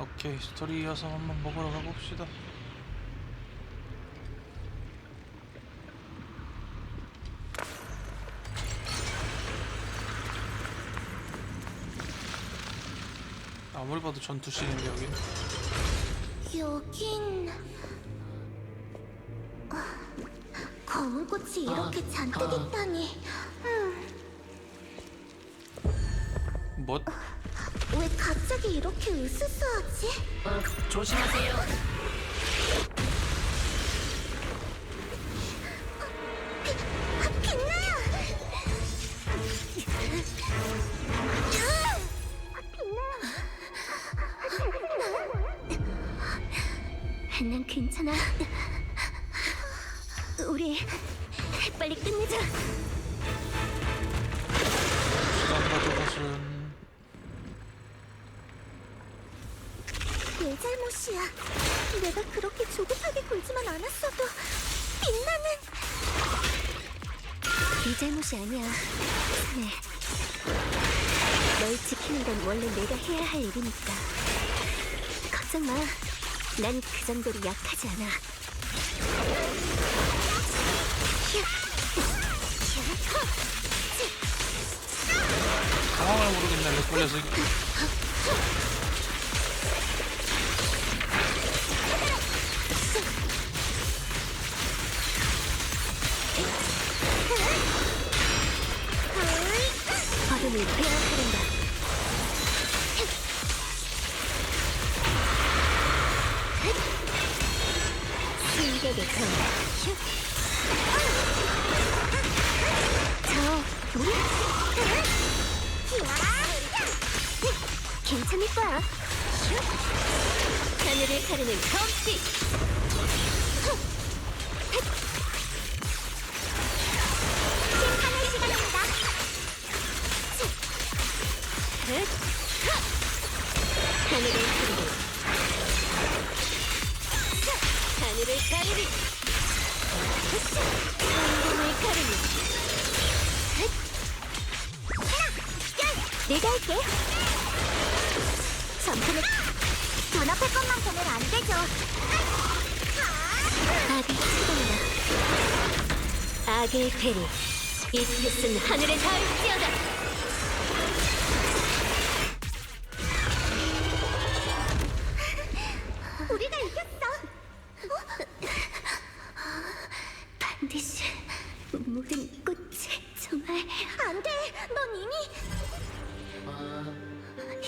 오케이, 스토리 이어서 한번 먹으러 가봅시다. 아무리 봐도 전투씬인데 여긴. 여긴... 검은 꽃이 이렇게 잔뜩 있다니. 뭐? 왜 갑자기 이렇게 으스스하지? 조심하세요. 빛나요! 난 괜찮아. 우리 빨리 끝내자. 시간 가져가신. 내 잘못이야. 내가 그렇게 조급하게 굴지만 않았어도 빛나는... 네 잘못이 아니야. 네. 널 지키는 건 원래 내가 해야 할 일이니까. 걱정 마. 난 그 정도로 약하지 않아. 상황을 모르겠네. 렉 걸려서. 얼음을 빼앗으란다. 승격의 강다. 저 우리 괜찮을 거야. 하늘을 가르는 검지. 심판의 시간입니다. 하늘을 가르는 하늘을 가르는 성공을 가르는. 내가 할게. 전투는 돈 앞에 것만 보면 안 되죠. 악을 치닫는다. 악을 베리. 이 뜻은 하늘에 닿을지어다. 우리가 이겼어. 반드시 모든 꽃에 정말 안 돼. 넌 이미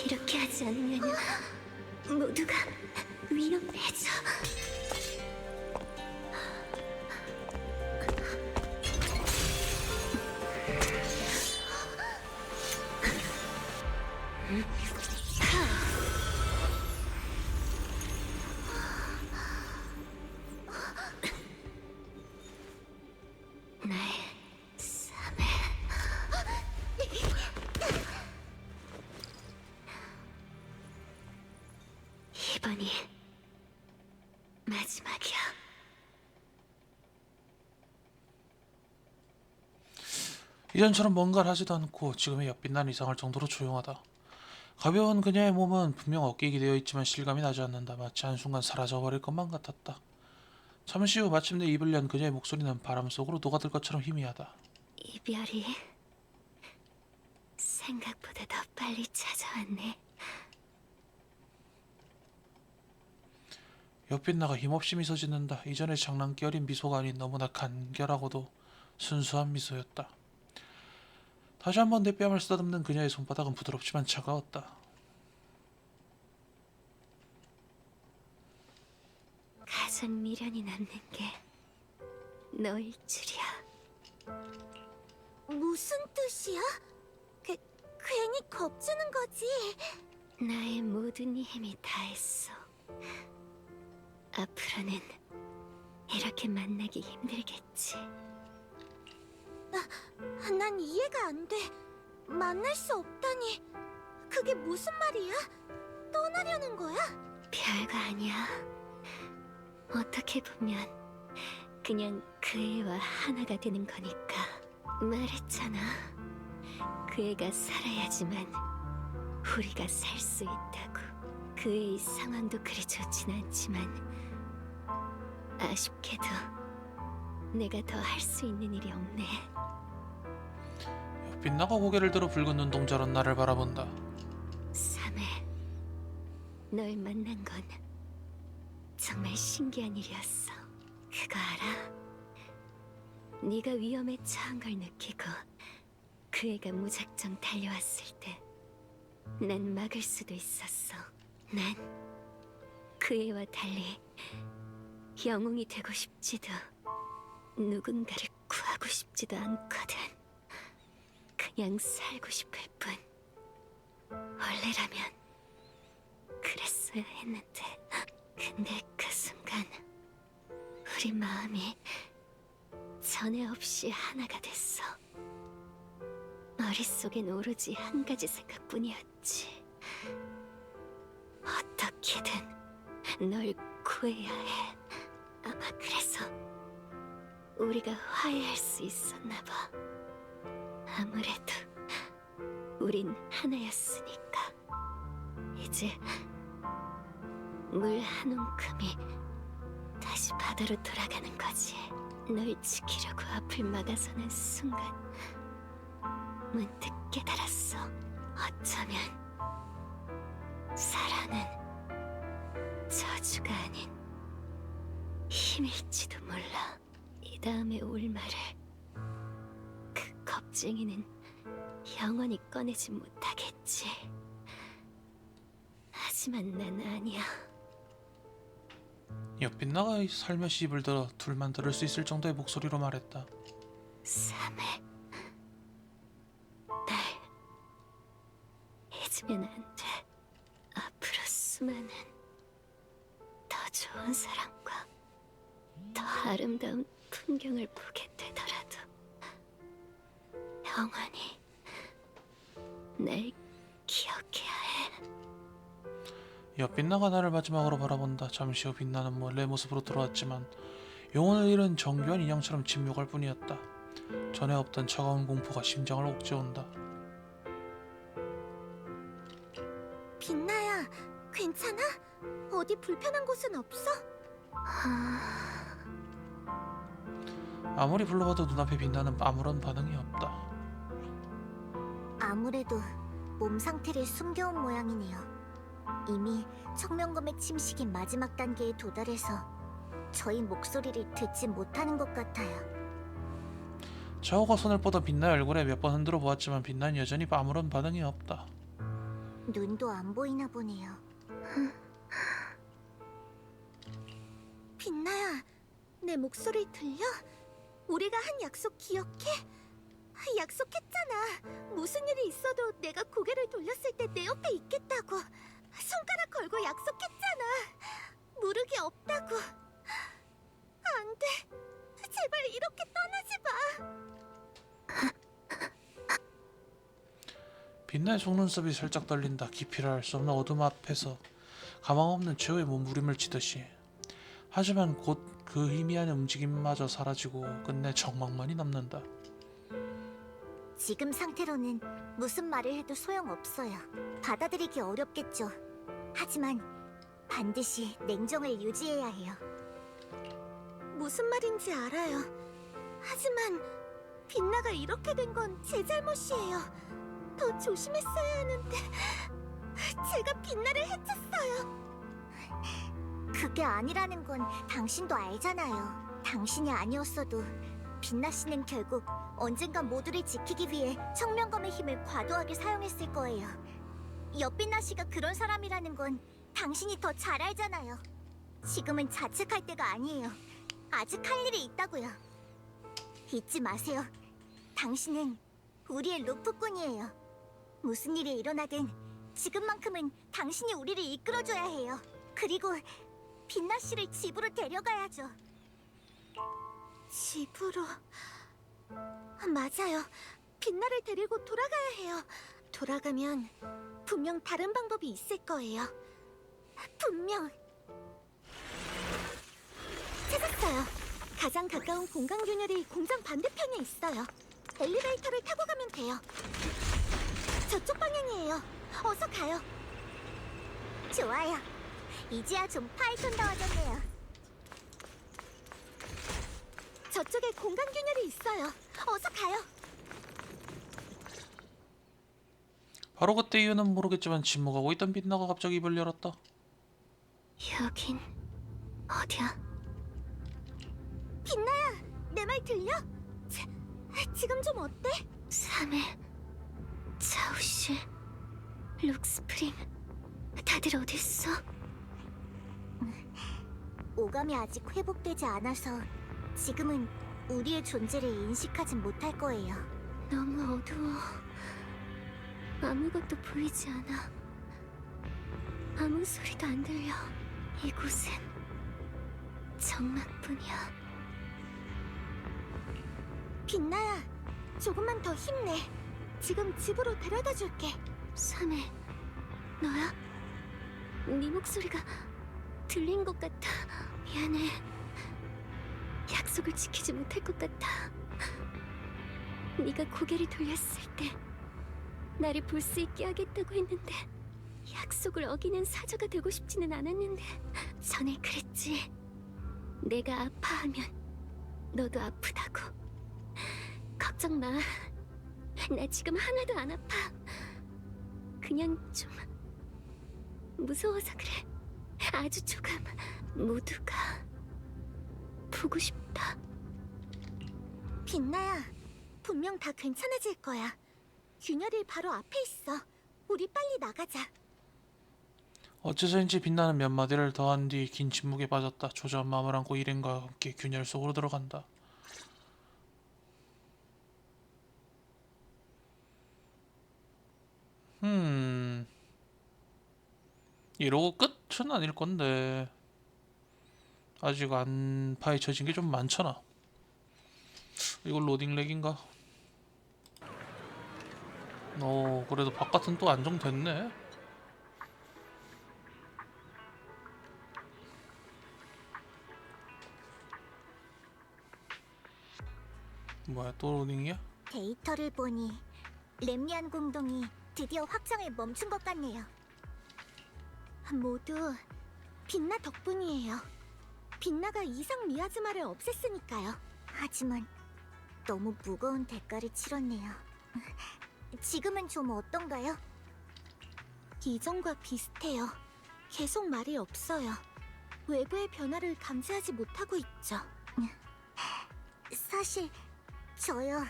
이렇게 하지 않으면 모두가 위험해져. 나의 삶에 이번이 마지막이야. 이전처럼 뭔가를 하지도 않고 지금의 엿빛난 이상할 정도로 조용하다. 가벼운 그녀의 몸은 분명 어깨에 기대어 있지만 실감이 나지 않는다. 마치 한순간 사라져버릴 것만 같았다. 잠시 후 마침내 입을 연 그녀의 목소리는 바람 속으로 녹아들 것처럼 희미하다. 이별이 생각보다 더 빨리 찾아왔네. 엿빛나가 힘없이 미소 짓는다. 이전의 장난기 어린 미소가 아닌 너무나 간결하고도 순수한 미소였다. 다시 한번 내 뺨을 쓰다듬는 그녀의 손바닥은 부드럽지만 차가웠다. 가장 미련이 남는 게 너일 줄이야. 무슨 뜻이야? 괜히 겁주는 거지. 나의 모든 힘이 다했어. 앞으로는 이렇게 만나기 힘들겠지. 난 이해가 안 돼. 만날 수 없다니. 그게 무슨 말이야? 떠나려는 거야? 별거 아니야. 어떻게 보면 그냥 그 애와 하나가 되는 거니까. 말했잖아. 그 애가 살아야지만 우리가 살 수 있다고. 그의 상황도 그리 좋진 않지만 아쉽게도 내가 더 할 수 있는 일이 없네. 빛나가 고개를 들어 붉은 눈동자로 나를 바라본다. 삼해, 널 만난 건 정말 신기한 일이었어. 그거 알아? 네가 위험에 처한 걸 느끼고 그 애가 무작정 달려왔을 때 난 막을 수도 있었어. 난 그 애와 달리 영웅이 되고 싶지도 누군가를 구하고 싶지도 않거든. 그냥 살고 싶을 뿐. 원래라면 그랬어야 했는데. 근데 그 순간 우리 마음이 전에 없이 하나가 됐어. 머릿속엔 오로지 한 가지 생각뿐이었지. 어떻게든 널 구해야 해. 아마 그래서 우리가 화해할 수 있었나 봐. 아무래도 우린 하나였으니까. 이제 물 한 움큼이 다시 바다로 돌아가는 거지. 널 지키려고 앞을 막아서는 순간 문득 깨달았어. 어쩌면 사랑은 저주가 아닌 힘일지도 몰라. 이 다음에 올 말을 그 겁쟁이는 영원히 꺼내지 못하겠지. 하지만 난 아니야. 빛나가 살며시 입을 들어 둘만 들을 수 있을 정도의 목소리로 말했다. 삼해, 날 잊으면 안 돼. 앞으로 수많은 더 좋은 사람과 더 아름다운 풍경을 보게 되더라도 영원히 날 기억해야 해. 빛나가 나를 마지막으로 바라본다. 잠시 후 빛나는 원래 모습으로 돌아왔지만 영혼을 잃은 정교한 인형처럼 침묵할 뿐이었다. 전에 없던 차가운 공포가 심장을 옥죄온다. 빛나야, 괜찮아? 어디 불편한 곳은 없어? 아무리 불러봐도 눈앞에 빛나는 아무런 반응이 없다. 아무래도 몸 상태를 숨겨온 모양이네요. 이미 청명검의 침식이 마지막 단계에 도달해서 저희 목소리를 듣지 못하는 것 같아요. 차오가 손을 뻗어 빛나의 얼굴에 몇 번 흔들어 보았지만 빛나는 여전히 아무런 반응이 없다. 눈도 안 보이나 보네요. 빛나야, 내 목소리 들려? 우리가 한 약속 기억해? 약속했잖아. 무슨 일이 있어도 내가 고개를 돌렸을 때 내 옆에 있겠다고. 손가락 걸고 약속했잖아. 무르기 없다고. 안 돼. 제발 이렇게 떠나지 마. 빛나의 속눈썹이 살짝 떨린다. 깊이를 알 수 없는 어둠 앞에서 가망 없는 최후의 몸부림을 치듯이. 하지만 곧 그 희미한 움직임마저 사라지고 끝내 정막만이 남는다. 지금 상태로는 무슨 말을 해도 소용없어요. 받아들이기 어렵겠죠. 하지만 반드시 냉정을 유지해야 해요. 무슨 말인지 알아요. 하지만 빛나가 이렇게 된 건 제 잘못이에요. 더 조심했어야 하는데 제가 빛나를 해쳤어요. 그게 아니라는 건 당신도 알잖아요. 당신이 아니었어도 빛나 씨는 결국 언젠간 모두를 지키기 위해 청명검의 힘을 과도하게 사용했을 거예요. 옆빛나 씨가 그런 사람이라는 건 당신이 더 잘 알잖아요. 지금은 자책할 때가 아니에요. 아직 할 일이 있다고요. 잊지 마세요. 당신은 우리의 루프꾼이에요. 무슨 일이 일어나든 지금만큼은 당신이 우리를 이끌어줘야 해요. 그리고 빛나 씨를 집으로 데려가야죠. 집으로... 맞아요. 빛나를 데리고 돌아가야 해요. 돌아가면 분명 다른 방법이 있을 거예요. 분명. 찾았어요. 가장 가까운 공간 균열이 공장 반대편에 있어요. 엘리베이터를 타고 가면 돼요. 저쪽 방향이에요. 어서 가요. 좋아요. 이제야 좀 파이톤다워졌네요. 저쪽에 공간 균열이 있어요. 어서 가요. 바로 그때 이유는 모르겠지만 침묵하고 있던 빛나가 갑자기 입을 열었다. 여긴 어디야? 빛나야, 내 말 들려? 지금 좀 어때? 사메, 자우씨, 룩스프링, 다들 어딨어? 오감이 아직 회복되지 않아서 지금은 우리의 존재를 인식하진 못할 거예요. 너무 어두워. 아무것도 보이지 않아. 아무 소리도 안 들려. 이곳은 정막뿐이야. 빛나야, 조금만 더 힘내. 지금 집으로 데려다 줄게. 사메, 너야? 네 목소리가 들린 것 같아. 미안해. 약속을 지키지 못할 것 같아. 네가 고개를 돌렸을 때 나를 볼 수 있게 하겠다고 했는데 약속을 어기는 사자가 되고 싶지는 않았는데 전에 그랬지. 내가 아파하면 너도 아프다고. 걱정 마. 나 지금 하나도 안 아파. 그냥 좀 무서워서 그래. 아주 조금. 모두가 보고 싶다. 빛나야, 분명 다 괜찮아질 거야. 균열이 바로 앞에 있어. 우리 빨리 나가자. 어째서인지 빛나는 몇 마디를 더한 뒤 긴 침묵에 빠졌다. 초조한 마음을 안고 일행과 함께 균열 속으로 들어간다. 이러고 끝은 아닐 건데 아직 안 파헤쳐진 게 좀 많잖아. 이거 로딩 렉인가? 그래도 바깥은 또 안정됐네. 뭐야, 또 로딩이야? 데이터를 보니 렘리안 공동이 드디어 확장을 멈춘 것 같네요. 모두 빛나 덕분이에요. 빛나가 이상 미아즈마를 없앴으니까요. 하지만 너무 무거운 대가를 치렀네요. 지금은 좀 어떤가요? 이전과 비슷해요. 계속 말이 없어요. 외부의 변화를 감지하지 못하고 있죠. 사실 저요.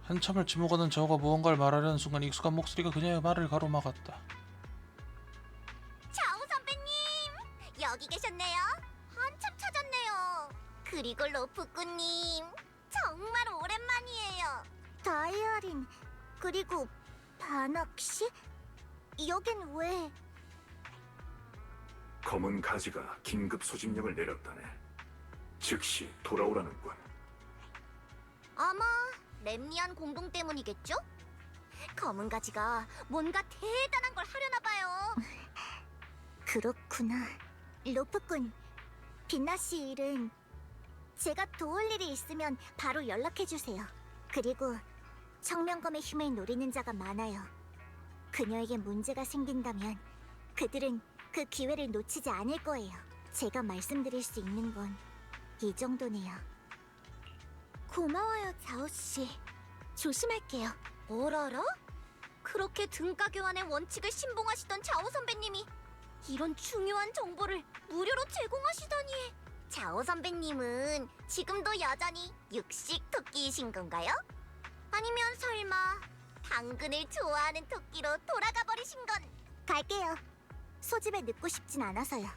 한참을 침묵하던 저가 무언가를 말하려는 순간 익숙한 목소리가 그녀의 말을 가로막았다. 자오 선배님, 여기 계셨네요. 한참 찾았네요. 그리고 로프꾸님, 정말 오랜만이에요. 다이아린, 그리고 바낙씨? 여긴 왜? 검은 가지가 긴급 소집령을 내렸다네. 즉시 돌아오라는군. 아마 렘리안 공동 때문이겠죠? 검은 가지가 뭔가 대단한 걸 하려나 봐요. 그렇구나. 로프꾼, 빛나 씨 일은 제가 도울 일이 있으면 바로 연락해 주세요. 그리고 청명검의 힘을 노리는 자가 많아요. 그녀에게 문제가 생긴다면 그들은 그 기회를 놓치지 않을 거예요. 제가 말씀드릴 수 있는 건 이 정도네요. 고마워요, 자오씨. 조심할게요. 뭘 알아? 그렇게 등가 교환의 원칙을 신봉하시던 자오 선배님이 이런 중요한 정보를 무료로 제공하시다니. 자오 선배님은 지금도 여전히 육식 토끼이신 건가요? 아니면 설마 당근을 좋아하는 토끼로 돌아가 버리신 건? 갈게요. 소집에 늦고 싶진 않아서요.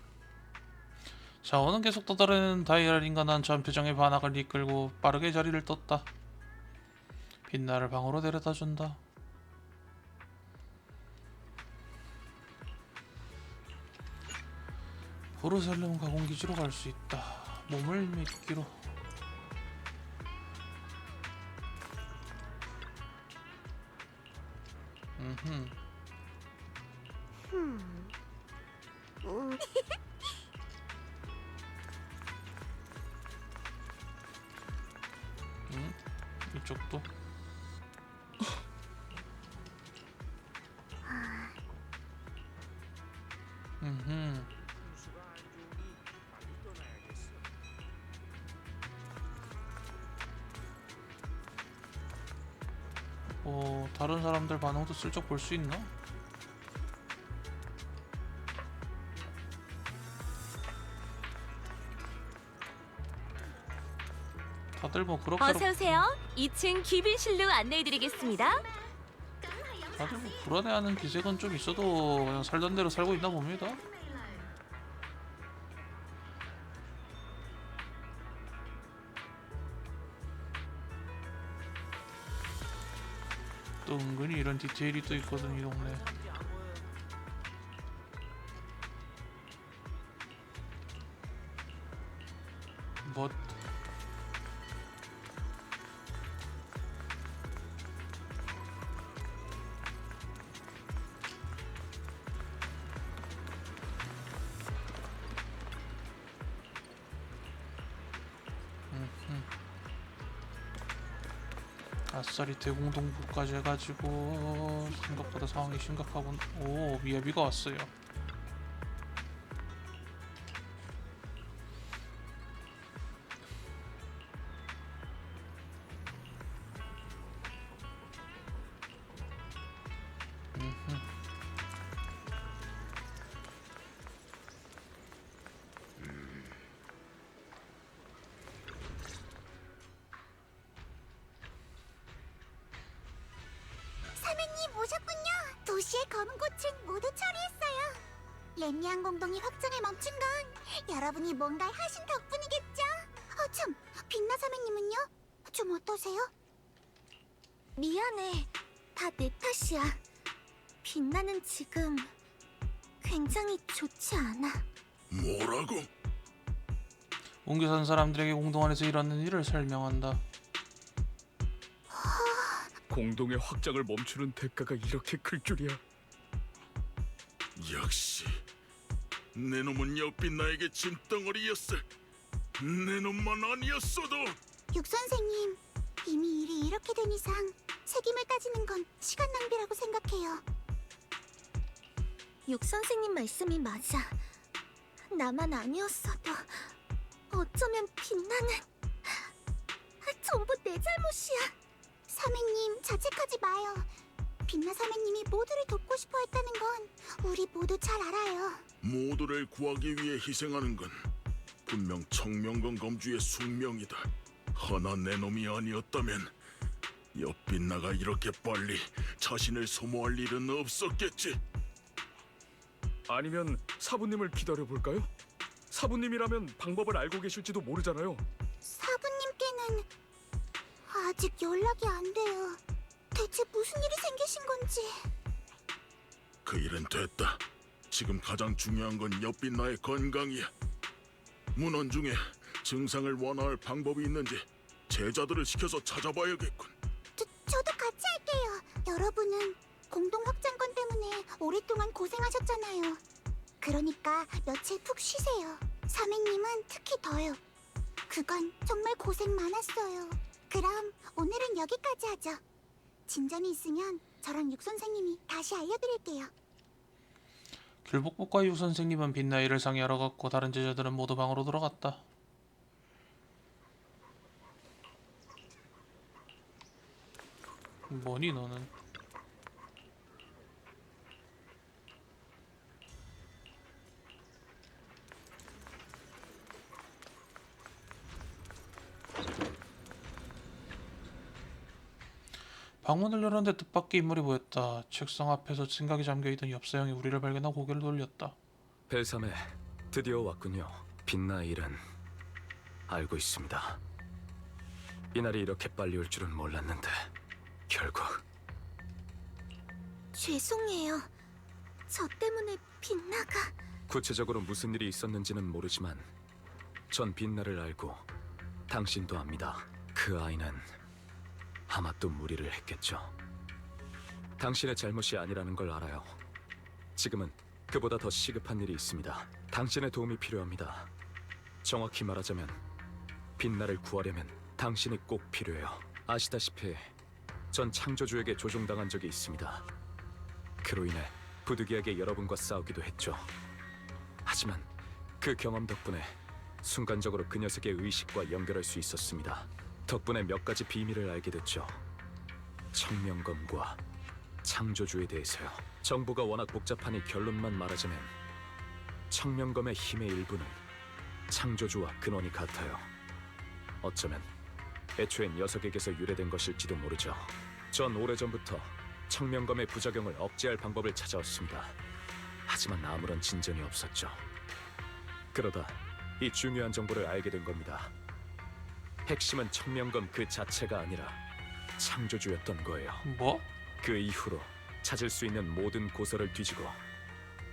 자원은 계속 떠다니는 다이아린과 난처한 표정의 반악을 이끌고 빠르게 자리를 떴다. 빛나를 방으로 데려다준다. 부르셀름 가공기지로 갈 수 있다. 몸을 미끼로. 이쪽도. 음흠. 다른 사람들 반응도 슬쩍 볼 수 있나? 다들 뭐 그럭저럭 어서 오세요. 2층 귀빈실로 안내해드리겠습니다. 다들 뭐 불안해하는 기색은 좀 있어도 그냥 살던 대로 살고 있나 봅니다. 또 은근히 이런 디테일이 또 있거든 이 동네. 뭐 아싸리 대공동부까지 해가지고 생각보다 상황이 심각하군. 오, 미야비가 왔어요. 사면님 오셨군요. 도시의 검은 꽃은 모두 처리했어요. 렘리안 공동이 확장을 멈춘 건 여러분이 뭔가를 하신 덕분이겠죠? 참, 빛나 사면님은요? 좀 어떠세요? 미안해. 다 내 탓이야. 빛나는 지금 굉장히 좋지 않아. 뭐라고? 옮겨 산 사람들에게 공동 안에서 일어나는 일을 설명한다. 공동의 확장을 멈추는 대가가 이렇게 클 줄이야. 역시 내 놈은 옆빛 나에게 짐덩어리였어. 내 놈만 아니었어도. 육 선생님, 이미 일이 이렇게 된 이상 책임을 따지는 건 시간 낭비라고 생각해요. 육 선생님 말씀이 맞아. 나만 아니었어도 어쩌면 빛나는 전부 내 잘못이야. 사면님, 자책하지 마요. 빛나 사면님이 모두를 돕고 싶어 했다는 건 우리 모두 잘 알아요. 모두를 구하기 위해 희생하는 건 분명 청명건 검주의 숙명이다. 하나 내 놈이 아니었다면 옆빛 나가 이렇게 빨리 자신을 소모할 일은 없었겠지. 아니면 사부님을 기다려볼까요? 사부님이라면 방법을 알고 계실지도 모르잖아요. 사부님께는 아직 연락이 안 돼요. 대체 무슨 일이 생기신 건지. 그 일은 됐다. 지금 가장 중요한 건 옆빛 나의 건강이야. 문헌 중에 증상을 완화할 방법이 있는지 제자들을 시켜서 찾아봐야겠군. 저도 같이 할게요. 여러분은 공동 확장권 때문에 오랫동안 고생하셨잖아요. 그러니까 며칠 푹 쉬세요. 사맹님은 특히 더요. 그간 정말 고생 많았어요. 그럼 오늘은 여기까지 하죠. 진전이 있으면 저랑 육 선생님이 다시 알려드릴게요. 귤복복과 유 선생님은 빛나이를 상의하러 갔고 다른 제자들은 모두 방으로 들어갔다. 뭐니 너는? 방문을 열었는데 뜻밖의 인물이 보였다. 책상 앞에서 생각에 잠겨있던 엽사형이 우리를 발견하고 고개를 돌렸다. 벨삼에 드디어 왔군요. 빛나 일은 알고 있습니다. 이날이 이렇게 빨리 올 줄은 몰랐는데 결국 죄송해요. 저 때문에 빛나가. 구체적으로 무슨 일이 있었는지는 모르지만 전 빛나를 알고 당신도 압니다. 그 아이는 아마 또 무리를 했겠죠. 당신의 잘못이 아니라는 걸 알아요. 지금은 그보다 더 시급한 일이 있습니다. 당신의 도움이 필요합니다. 정확히 말하자면 빛나를 구하려면 당신이 꼭 필요해요. 아시다시피 전 창조주에게 조종당한 적이 있습니다. 그로 인해 부득이하게 여러분과 싸우기도 했죠. 하지만 그 경험 덕분에 순간적으로 그 녀석의 의식과 연결할 수 있었습니다. 덕분에 몇 가지 비밀을 알게 됐죠. 청명검과 창조주에 대해서요. 정보가 워낙 복잡하니 결론만 말하자면 청명검의 힘의 일부는 창조주와 근원이 같아요. 어쩌면 애초에 녀석에게서 유래된 것일지도 모르죠. 전 오래전부터 청명검의 부작용을 억제할 방법을 찾아왔습니다. 하지만 아무런 진전이 없었죠. 그러다 이 중요한 정보를 알게 된 겁니다. 핵심은 청명검 그 자체가 아니라 창조주였던 거예요. 뭐? 그 이후로 찾을 수 있는 모든 고서를 뒤지고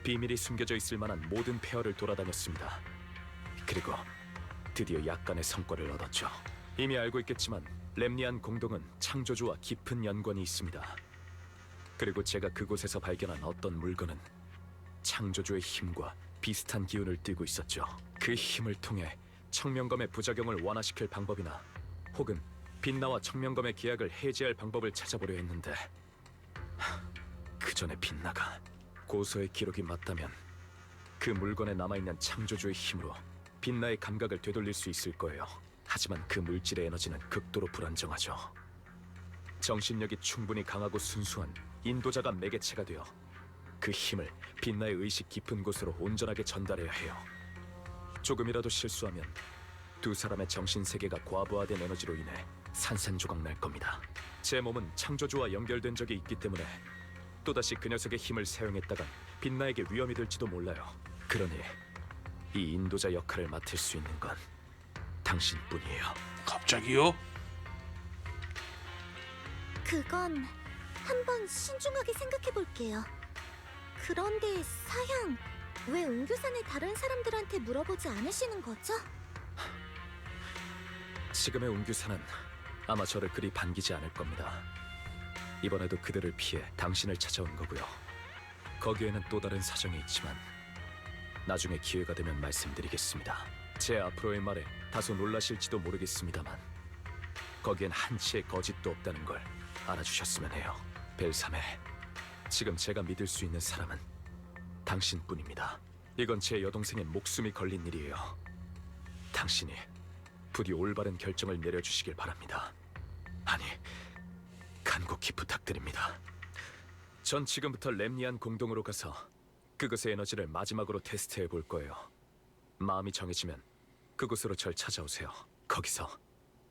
비밀이 숨겨져 있을 만한 모든 폐허를 돌아다녔습니다. 그리고 드디어 약간의 성과를 얻었죠. 이미 알고 있겠지만 렘니안 공동은 창조주와 깊은 연관이 있습니다. 그리고 제가 그곳에서 발견한 어떤 물건은 창조주의 힘과 비슷한 기운을 띠고 있었죠. 그 힘을 통해 청명검의 부작용을 완화시킬 방법이나 혹은 빛나와 청명검의 계약을 해지할 방법을 찾아보려 했는데 그 전에 빛나가 고서의 기록이 맞다면 그 물건에 남아있는 창조주의 힘으로 빛나의 감각을 되돌릴 수 있을 거예요. 하지만 그 물질의 에너지는 극도로 불안정하죠. 정신력이 충분히 강하고 순수한 인도자가 매개체가 되어 그 힘을 빛나의 의식 깊은 곳으로 온전하게 전달해야 해요. 조금이라도 실수하면 두 사람의 정신세계가 과부하된 에너지로 인해 산산조각 날 겁니다. 제 몸은 창조주와 연결된 적이 있기 때문에 또다시 그 녀석의 힘을 사용했다간 빛나에게 위험이 될지도 몰라요. 그러니 이 인도자 역할을 맡을 수 있는 건 당신뿐이에요. 갑자기요? 그건 한번 신중하게 생각해 볼게요. 그런데 사양, 왜 은교산의 다른 사람들한테 물어보지 않으시는 거죠? 지금의 운규사는 아마 저를 그리 반기지 않을 겁니다. 이번에도 그들을 피해 당신을 찾아온 거고요. 거기에는 또 다른 사정이 있지만 나중에 기회가 되면 말씀드리겠습니다. 제 앞으로의 말에 다소 놀라실지도 모르겠습니다만 거기엔 한치의 거짓도 없다는 걸 알아주셨으면 해요. 벨사메, 지금 제가 믿을 수 있는 사람은 당신뿐입니다. 이건 제 여동생의 목숨이 걸린 일이에요. 당신이 부디 올바른 결정을 내려주시길 바랍니다. 아니, 간곡히 부탁드립니다. 전 지금부터 렘니안 공동으로 가서 그것의 에너지를 마지막으로 테스트해 볼 거예요. 마음이 정해지면 그곳으로 절 찾아오세요. 거기서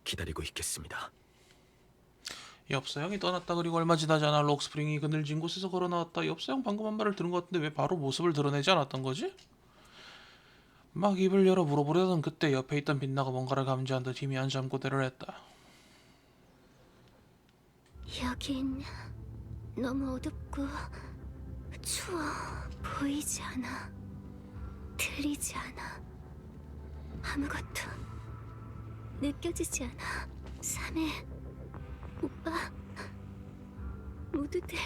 기다리고 있겠습니다. 엽사형이 떠났다. 그리고 얼마 지나지 않아 록스프링이 그늘진 곳에서 걸어 나왔다. 엽사형 방금 한 말을 들은 것 같은데 왜 바로 모습을 드러내지 않았던 거지? 막 입을 열어 물어보려던 그때 옆에 있던 빛나가 뭔가를 감지한 듯 희미한 잠꼬대를 했다. 여긴 너무 어둡고 추워. 보이지 않아. 들리지 않아. 아무것도 느껴지지 않아. 사메, 오빠, 모두들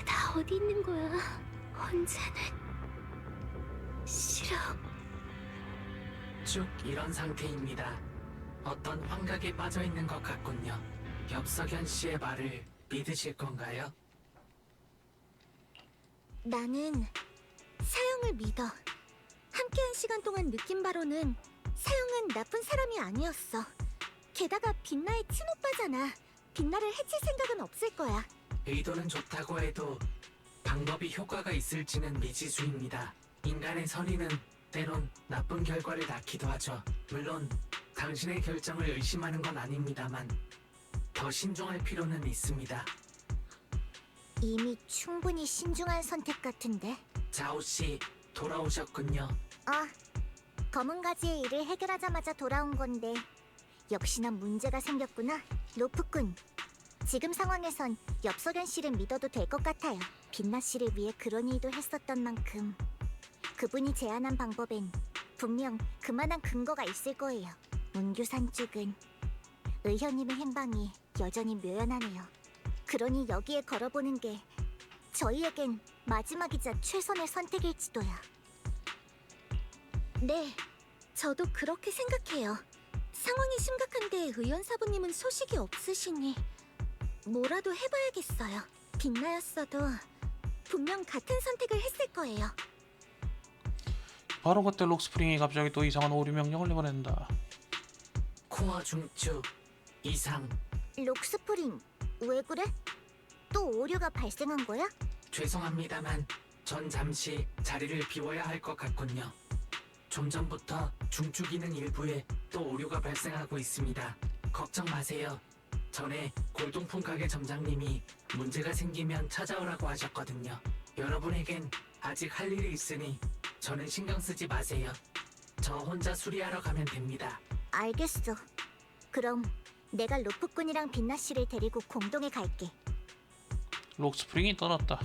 다 어디 있는 거야? 혼자는 싫어. 쭉 이런 상태입니다. 어떤 환각에 빠져 있는 것 같군요. 엽석연 씨의 말을 믿으실 건가요? 나는 사형을 믿어. 함께한 시간 동안 느낀 바로는 사형은 나쁜 사람이 아니었어. 게다가 빛나의 친오빠잖아. 빛나를 해칠 생각은 없을 거야. 의도는 좋다고 해도 방법이 효과가 있을지는 미지수입니다. 인간의 선의는 때론 나쁜 결과를 낳기도 하죠. 물론 당신의 결정을 의심하는 건 아닙니다만 더 신중할 필요는 있습니다. 이미 충분히 신중한 선택 같은데. 자오 씨 돌아오셨군요. 검은 가지의 일을 해결하자마자 돌아온 건데 역시나 문제가 생겼구나. 로프꾼, 지금 상황에선 엽소련 씨를 믿어도 될 것 같아요. 빛나 씨를 위해 그런 일도 했었던 만큼 그분이 제안한 방법엔 분명 그만한 근거가 있을 거예요. 문규산 쪽은 의현님의 행방이 여전히 묘연하네요. 그러니 여기에 걸어보는 게 저희에겐 마지막이자 최선의 선택일지도요. 네, 저도 그렇게 생각해요. 상황이 심각한데 의원 사부님은 소식이 없으시니 뭐라도 해봐야겠어요. 빛나였어도 분명 같은 선택을 했을 거예요. 바로 그때 록스프링이 갑자기 또 이상한 오류 명령을 내보낸다. 코어 중추 이상. 록스프링, 왜 그래? 또 오류가 발생한 거야? 죄송합니다만 전 잠시 자리를 비워야 할 것 같군요. 좀 전부터 중추 기능 일부에 또 오류가 발생하고 있습니다. 걱정 마세요. 전에 골동품 가게 점장님이 문제가 생기면 찾아오라고 하셨거든요. 여러분에겐 아직 할 일이 있으니 저는 신경 쓰지 마세요. 저 혼자 수리하러 가면 됩니다. 알겠어. 그럼 내가 로프꾼이랑 빛나 씨를 데리고 공동에 갈게. 록스프링이 떠났다.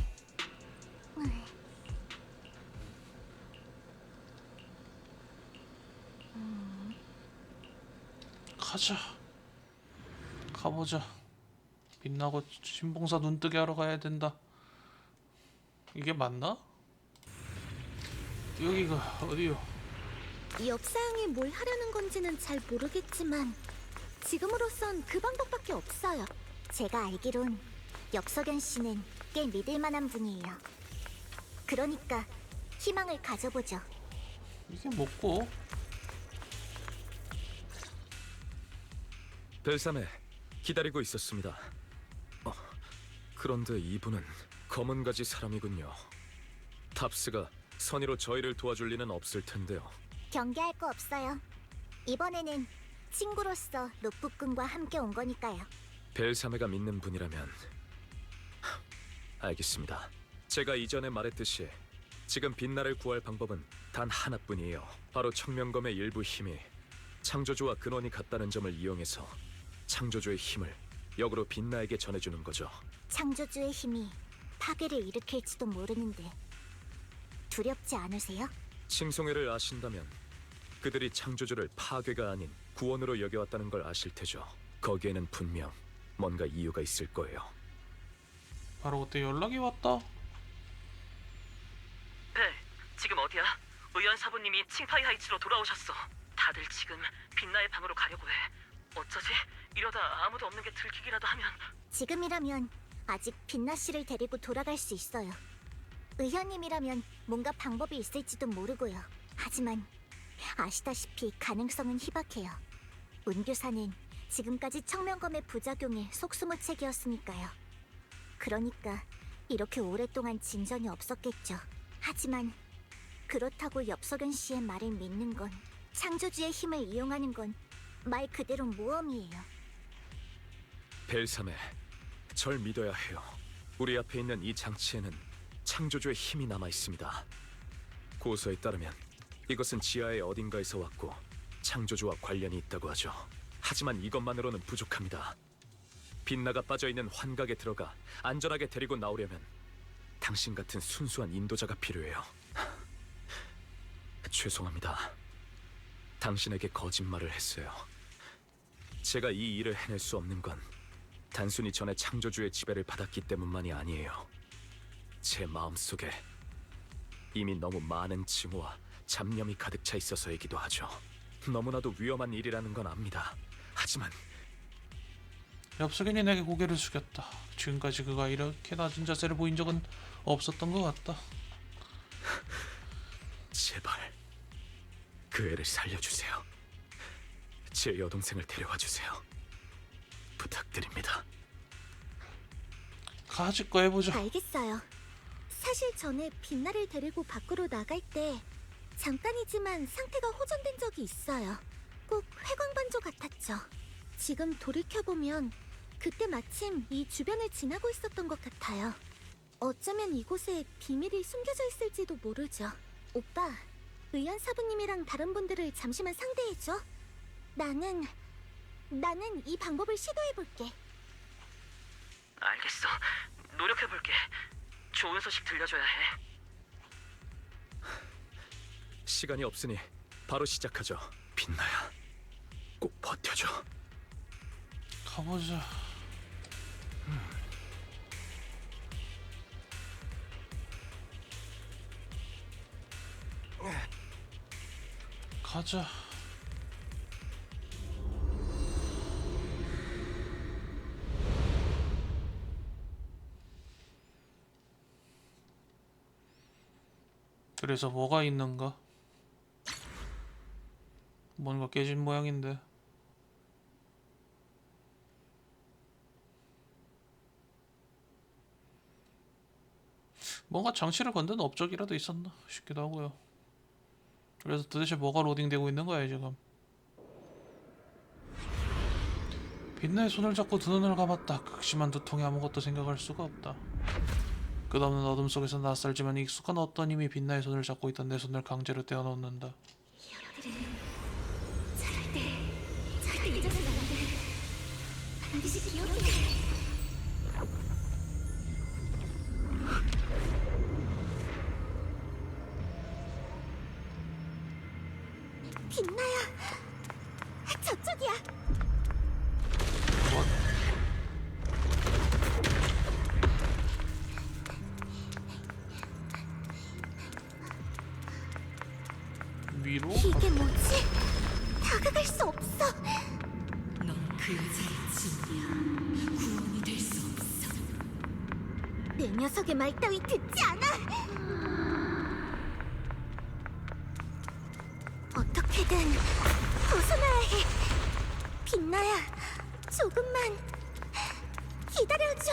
가자. 가보자. 빛나고 신봉사 눈뜨게 하러 가야 된다. 이게 맞나? 여기가 어디요? 엽사양이 뭘 하려는 건지는 잘 모르겠지만 지금으로선 그 방법밖에 없어요. 제가 알기론 엽석연 씨는 꽤 믿을 만한 분이에요. 그러니까 희망을 가져보죠. 이게 뭐고? 벨삼에 기다리고 있었습니다. 그런데 이분은 검은 가지 사람이군요. 탑스가 선의로 저희를 도와줄 리는 없을 텐데요. 경계할 거 없어요. 이번에는 친구로서 로프꾼과 함께 온 거니까요. 벨사메가 믿는 분이라면 알겠습니다. 제가 이전에 말했듯이 지금 빛나를 구할 방법은 단 하나뿐이에요. 바로 청명검의 일부 힘이 창조주와 근원이 같다는 점을 이용해서 창조주의 힘을 역으로 빛나에게 전해주는 거죠. 창조주의 힘이 파괴를 일으킬지도 모르는데 두렵지 않으세요? 칭송회를 아신다면 그들이 창조주를 파괴가 아닌 구원으로 여겨왔다는 걸 아실 테죠. 거기에는 분명 뭔가 이유가 있을 거예요. 바로 그때 연락이 왔다. 벨, 지금 어디야? 의원 사부님이 칭파이 하이츠로 돌아오셨어. 다들 지금 빛나의 방으로 가려고 해. 어쩌지? 이러다 아무도 없는 게 들키기라도 하면. 지금이라면 아직 빛나 씨를 데리고 돌아갈 수 있어요. 의현님이라면 뭔가 방법이 있을지도 모르고요. 하지만 아시다시피 가능성은 희박해요. 운교사는 지금까지 청명검의 부작용에 속수무책이었으니까요. 그러니까 이렇게 오랫동안 진전이 없었겠죠. 하지만 그렇다고 엽석연 씨의 말을 믿는 건, 창조주의 힘을 이용하는 건 말 그대로 모험이에요. 벨삼에 절 믿어야 해요. 우리 앞에 있는 이 장치에는 창조주의 힘이 남아 있습니다. 고서에 따르면 이것은 지하의 어딘가에서 왔고 창조주와 관련이 있다고 하죠. 하지만 이것만으로는 부족합니다. 빛나가 빠져있는 환각에 들어가 안전하게 데리고 나오려면 당신 같은 순수한 인도자가 필요해요. 죄송합니다. 당신에게 거짓말을 했어요. 제가 이 일을 해낼 수 없는 건 단순히 전에 창조주의 지배를 받았기 때문만이 아니에요. 제 마음속에 이미 너무 많은 증오와 잡념이 가득 차 있어서이기도 하죠. 너무나도 위험한 일이라는 건 압니다. 하지만 엽석연이 내게 고개를 숙였다. 지금까지 그가 이렇게 낮은 자세를 보인 적은 없었던 것 같다. 제발 그 애를 살려주세요. 제 여동생을 데려와 주세요. 부탁드립니다. 가지거 해보자. 알겠어요. 사실 전에 빛나를 데리고 밖으로 나갈 때 잠깐이지만 상태가 호전된 적이 있어요. 꼭 회광반조 같았죠. 지금 돌이켜보면 그때 마침 이 주변을 지나고 있었던 것 같아요. 어쩌면 이곳에 비밀이 숨겨져 있을지도 모르죠. 오빠, 의연 사부님이랑 다른 분들을 잠시만 상대해줘. 나는 이 방법을 시도해볼게. 알겠어. 노력해볼게. 좋은 소식 들려줘야 해. 시간이 없으니 바로 시작하죠. 빛나야 꼭 버텨줘. 가보자. 가자. 그래서 뭐가 있는가? 뭔가 깨진 모양인데. 뭔가 장치를 건든 업적이라도 있었나 싶기도 하고요. 그래서 도대체 뭐가 로딩되고 있는 거야 지금. 빛나의 손을 잡고 두 눈을 감았다. 극심한 두통에 아무것도 생각할 수가 없다. 끝없는 어둠 속에서 낯설지만 익숙한 어떤 힘이 빛나의 손을 잡고 있던 내 손을 강제로 떼어놓는다. 절대 잊어서는 안 돼. 반드시 기억해. 빛나야, 저쪽이야. 위로? 이게 뭐지? 다가갈 수 없어. 넌 그 여자의 진이야. 구원이 될 수 없어. 내 녀석의 말 따위 듣지 않아. 어떻게든 벗어나야 해. 빛나야, 조금만 기다려줘.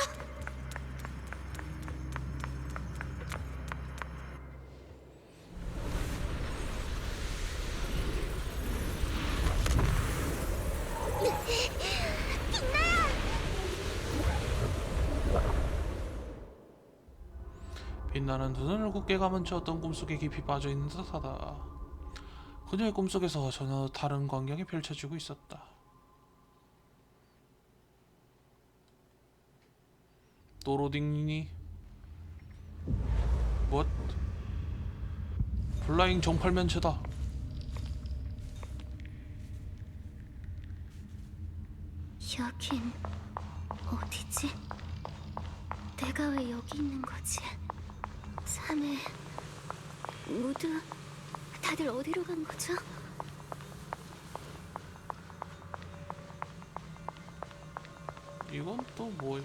빛나는 두 눈을 굳게 감은 채 어떤 꿈속에 깊이 빠져있는 듯하다. 그녀의 꿈속에서 전혀 다른 광경이 펼쳐지고 있었다. 또 로딩이니? 뭣? 플라잉 정팔면체다. 여긴 어디지? 내가 왜 여기 있는 거지? 사내 모두 다들 어디로 간 거죠? 이건 또 뭐야?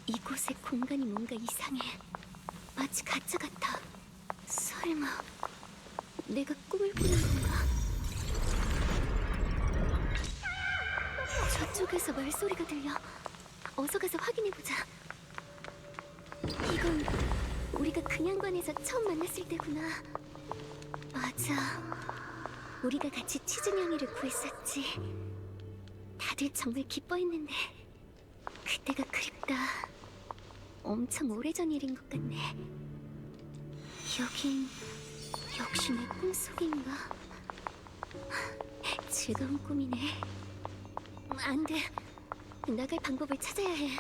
이곳의 공간이 뭔가 이상해. 마치 가짜 같아. 설마 내가 꿈을 꾸는 건가? 저쪽에서 말소리가 들려. 어서 가서 확인해보자. 이건 우리가 그냥관에서 처음 만났을 때구나. 맞아. 우리가 같이 치즈냥이를 구했었지. 다들 정말 기뻐했는데 그때가 그립다. 엄청 오래전 일인 것 같네. 여긴 역시 내 꿈속인가? 즐거운 꿈이네. 안 돼. 나갈 방법을 찾아야 해.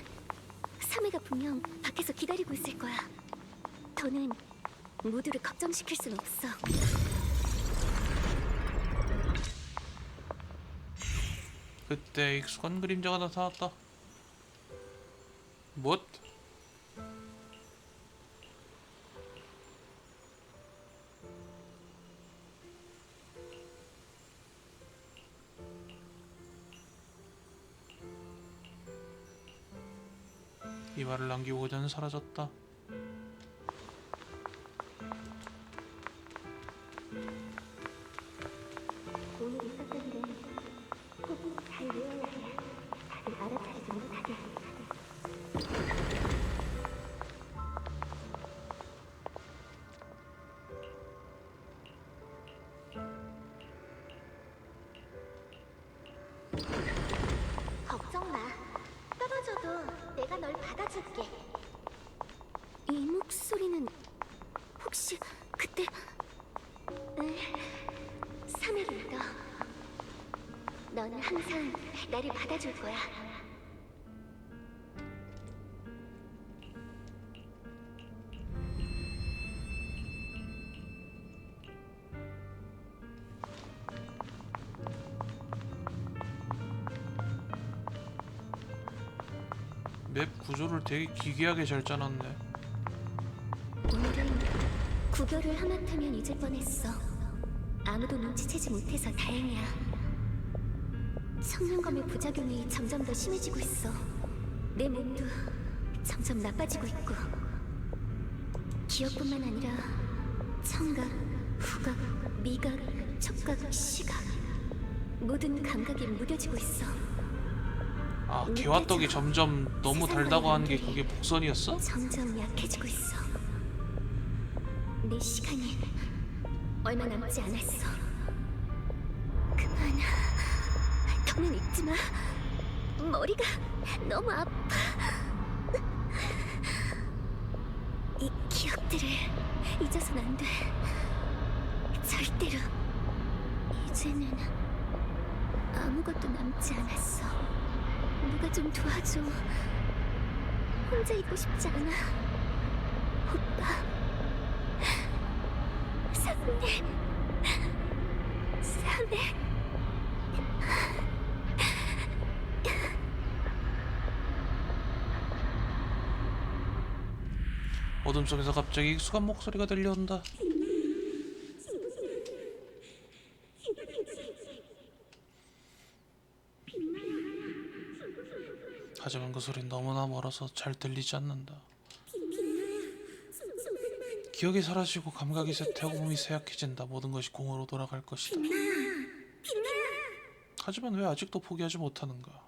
사메가 분명 밖에서 기다리고 있을 거야. 더는 모두를 걱정시킬 순 없어. 그때 익숙한 그림자가 나타났다. 뭣? 이 말을 남기고 그녀는 사라졌다. 오늘 있었던 일은 꼭 잘 외워야 해. 다들 알아차리지 못하게. 걱정 마. 떨어져도 내가 널 받아줄게. 이 목소리는 혹시 그때 사내를 믿어. 넌 항상 나를 받아줄 거야. 맵 구조를 되게 기괴하게 잘 짜놨네. 오늘은 구별을 하마터면 잊을 뻔했어. 아무도 눈치채지 못해서 다행이야. 청명검의 부작용이 점점 더 심해지고 있어. 내 몸도 점점 나빠지고 있고, 기억뿐만 아니라 청각, 후각, 미각, 촉각, 시각 모든 감각이 무뎌지고 있어. 아, 개화떡이 점점 너무 달다고 하는 게 그게 복선이었어? 점점 약해지고 있어. 내 시간이 얼마 남지 않았어. 그만. 더는 읽지 마. 머리가 너무 아파. 이 기억들을 잊어선 안 돼. 절대로. 이제는 아무것도 남지 않았어. 누가 좀 도와줘. 혼자 있고 싶지 않아. 오빠. 사부님. 사내. 어둠 속에서 갑자기 익숙한 목소리가 들려온다. 하지만 그 소리는 너무나 멀어서 잘 들리지 않는다. 기억이 사라지고 감각이 쇠퇴하고 몸이 쇠약해진다. 모든 것이 공으로 돌아갈 것이다. 하지만 왜 아직도 포기하지 못하는가?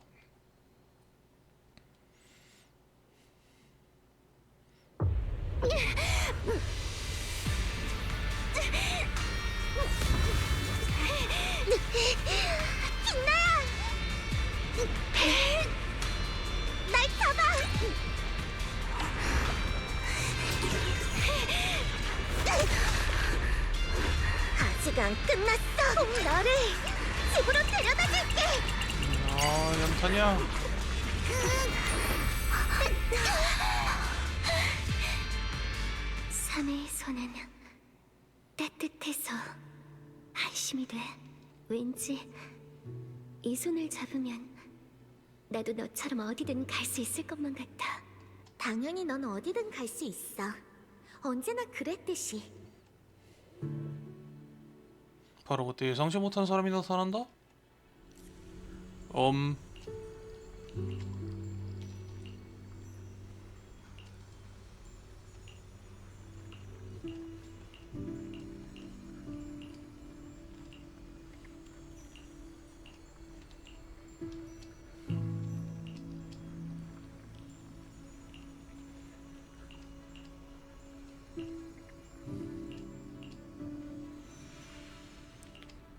날 잡아! 아직 안 끝났어! 너를 집으로 데려다줄게! 아, 연타냐? 사내의 손은 따뜻해서 안심이 돼. 왠지 이 손을 잡으면 나도 너처럼 어디든 갈 수 있을 것만 같아. 당연히 넌 어디든 갈 수 있어. 언제나 그랬듯이. 바로 그때 예상치 못한 사람이 나타난다?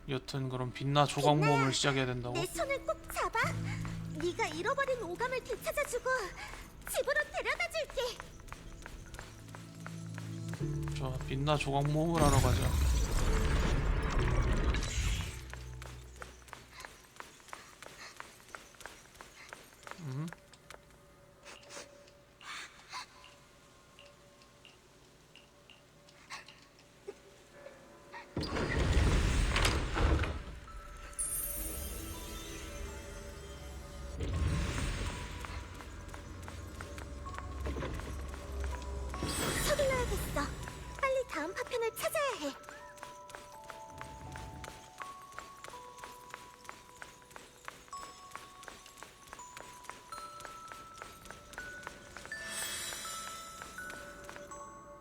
여튼 그럼 빛나 조각 모험을 시작해야 된다고? 내 손을 꼭 잡아. 네가 잃어버린 오감을 되찾아주고 집으로 데려다줄게. 자, 빛나 조각 모험을 하러 가자. 서둘러야겠어. 빨리 다음 파편을 찾아야 해.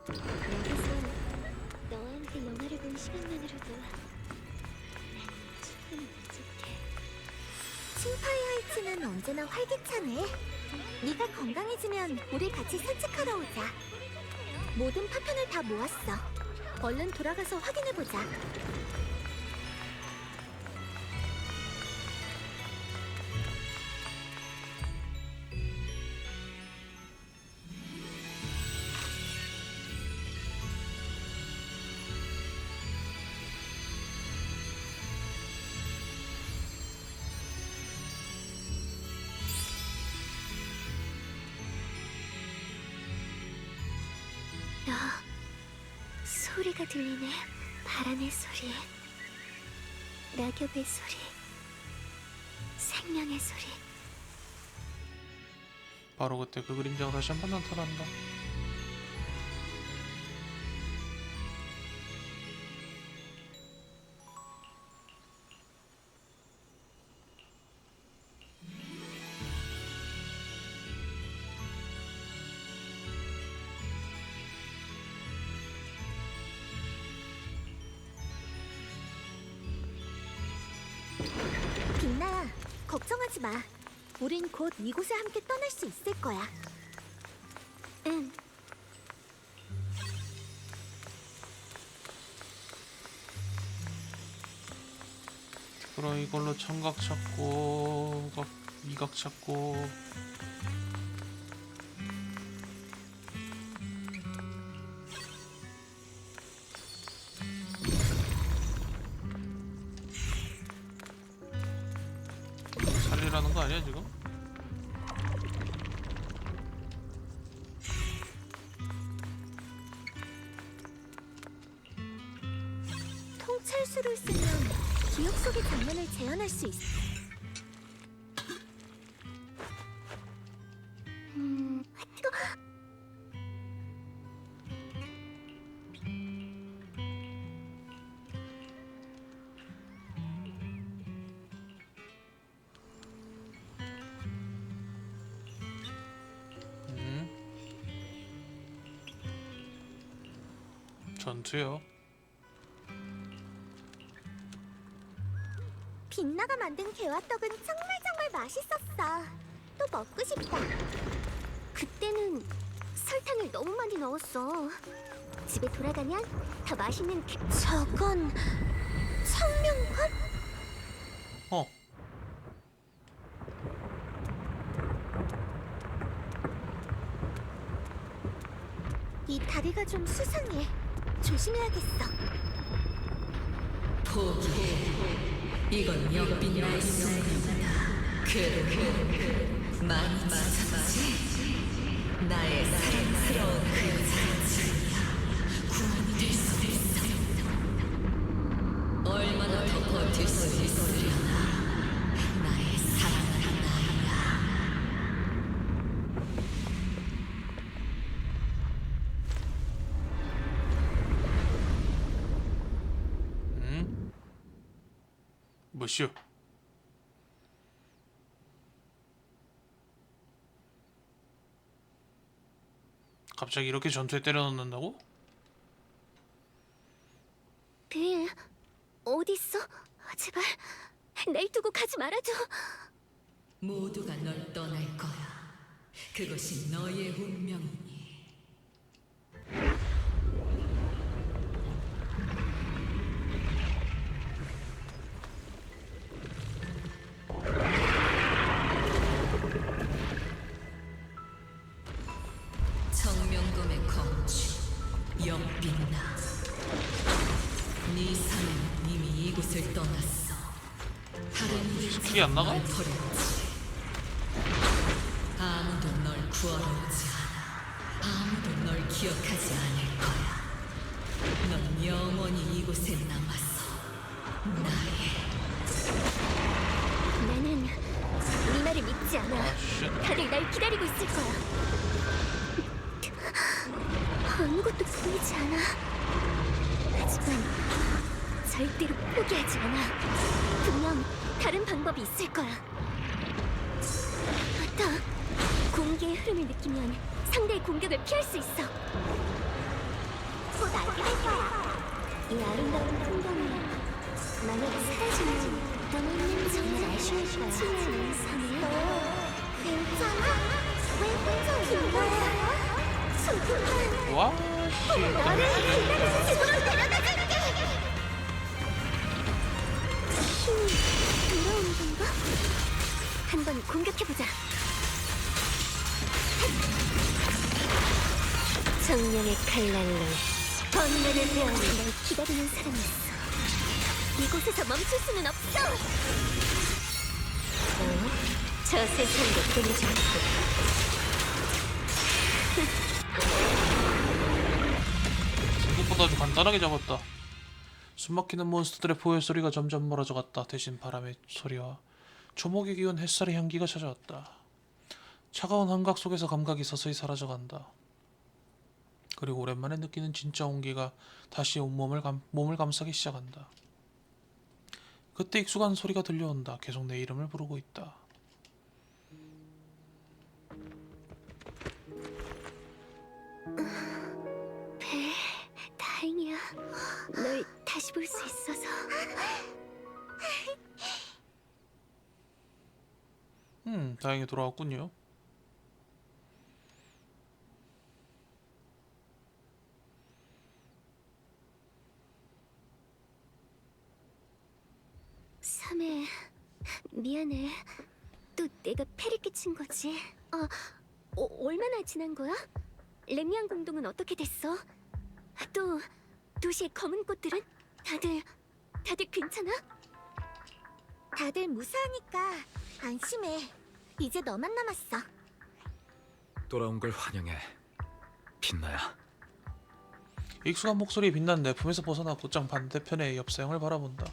여기서 너와 함께 영화를 본 시간만으로도 충분히 부족해. 칭파이 하이츠는 언제나 활기차네. 네가 건강해지면 우리 같이 산책하러 오자. 모든 파편을 다 모았어. 얼른 돌아가서 확인해보자. 소리가 들리네. 바람의 소리, 낙엽의 소리, 생명의 소리. 바로 그때 그 그림자가 다시 한번 나타난다. 걱정하지 마. 우린 곧 이곳에 함께 떠날 수 있을 거야. 응. 그럼 이걸로 청각 찾고 미각 찾고. 살리라는 거 아니야 지금? 통찰수를 쓰면 기억 속의 장면을 재현할 수 있어. 전투요. 빛나가 만든 개화떡은 정말 맛있었어. 또 먹고 싶다. 그때는 설탕을 너무 많이 넣었어. 집에 돌아가면 더 맛있는 저건 청명권? 어. 이 다리가 좀 수상해. 조심해야겠어. 포기해. 이건 역빈나의 순간이다. 그를 많이 찾았지? 나의 사랑스러운 그 자체야. 구원이 될 수 있어. 얼마나 더 버틸 수 있으려나. 나의 사랑하는 나이야. 뭐시오? 갑자기 이렇게 전투에 때려 넣는다고? 빌, 어딨어? 제발 날 두고 가지 말아줘. 모두가 널 떠날 거야. 그것이 너의 운명이니. 청명검의 검주 영빛나. 네 사는 이미 이곳을 떠났어. 다른 스킬이 안 나가? 날 버렸지. 아무도 널 구하러 오지 않아. 아무도 널 기억하지 않을 거야. 넌 영원히 이곳에 남았어. 나의. 나는 네 말을 믿지 않아. 아 쉣. 다들 날 기다리고 있을 거야. 아무것도 보이지 않아. 하지만 절대로 포기하지 않아. 분명 다른 방법이 있을 거야. 맞다. 공기의 흐름을 느끼면 상대의 공격을 피할 수 있어. 곧 알게 될 거야. 이 아름다운 풍경이 만약 사라지면 떠나는 정말 아쉬울 거야. 치는 섬을 괜찮아? 왜 혼자 있는 거야? 소금만 와 씨. 너를 기다려서 집으로 데려다줄게. 힘이 돌아오는 건가? 한번 공격해보자. 정령의 칼날로 번뇌를 배우는 날 기다리는 사람이 있어. 이곳에서 멈출 수는 없어. 저 세상도 끊이지 않고. 생각보다 아주 간단하게 잡았다. 숨막히는 몬스터들의 포효 소리가 점점 멀어져갔다. 대신 바람의 소리와 초목이 기운 햇살의 향기가 찾아왔다. 차가운 한각 속에서 감각이 서서히 사라져간다. 그리고 오랜만에 느끼는 진짜 온기가 다시 온몸을 몸을 감싸기 시작한다. 그때 익숙한 소리가 들려온다. 계속 내 이름을 부르고 있다. 벨, 다행이야. 널 다시 볼 수 있어서. 다행히 돌아왔군요. 삼해, 미안해. 또 내가 패를 끼친 거지. 얼마나 지난 거야? 랭리안 공동은 어떻게 됐어? 또 도시의 검은 꽃들은? 다들 괜찮아? 다들 무사하니까 안심해. 이제 너만 남았어. 돌아온 걸 환영해, 빛나야. 익숙한 목소리에 빛난 내 품에서 벗어나 곧장 반대편의 엽사형을 바라본다.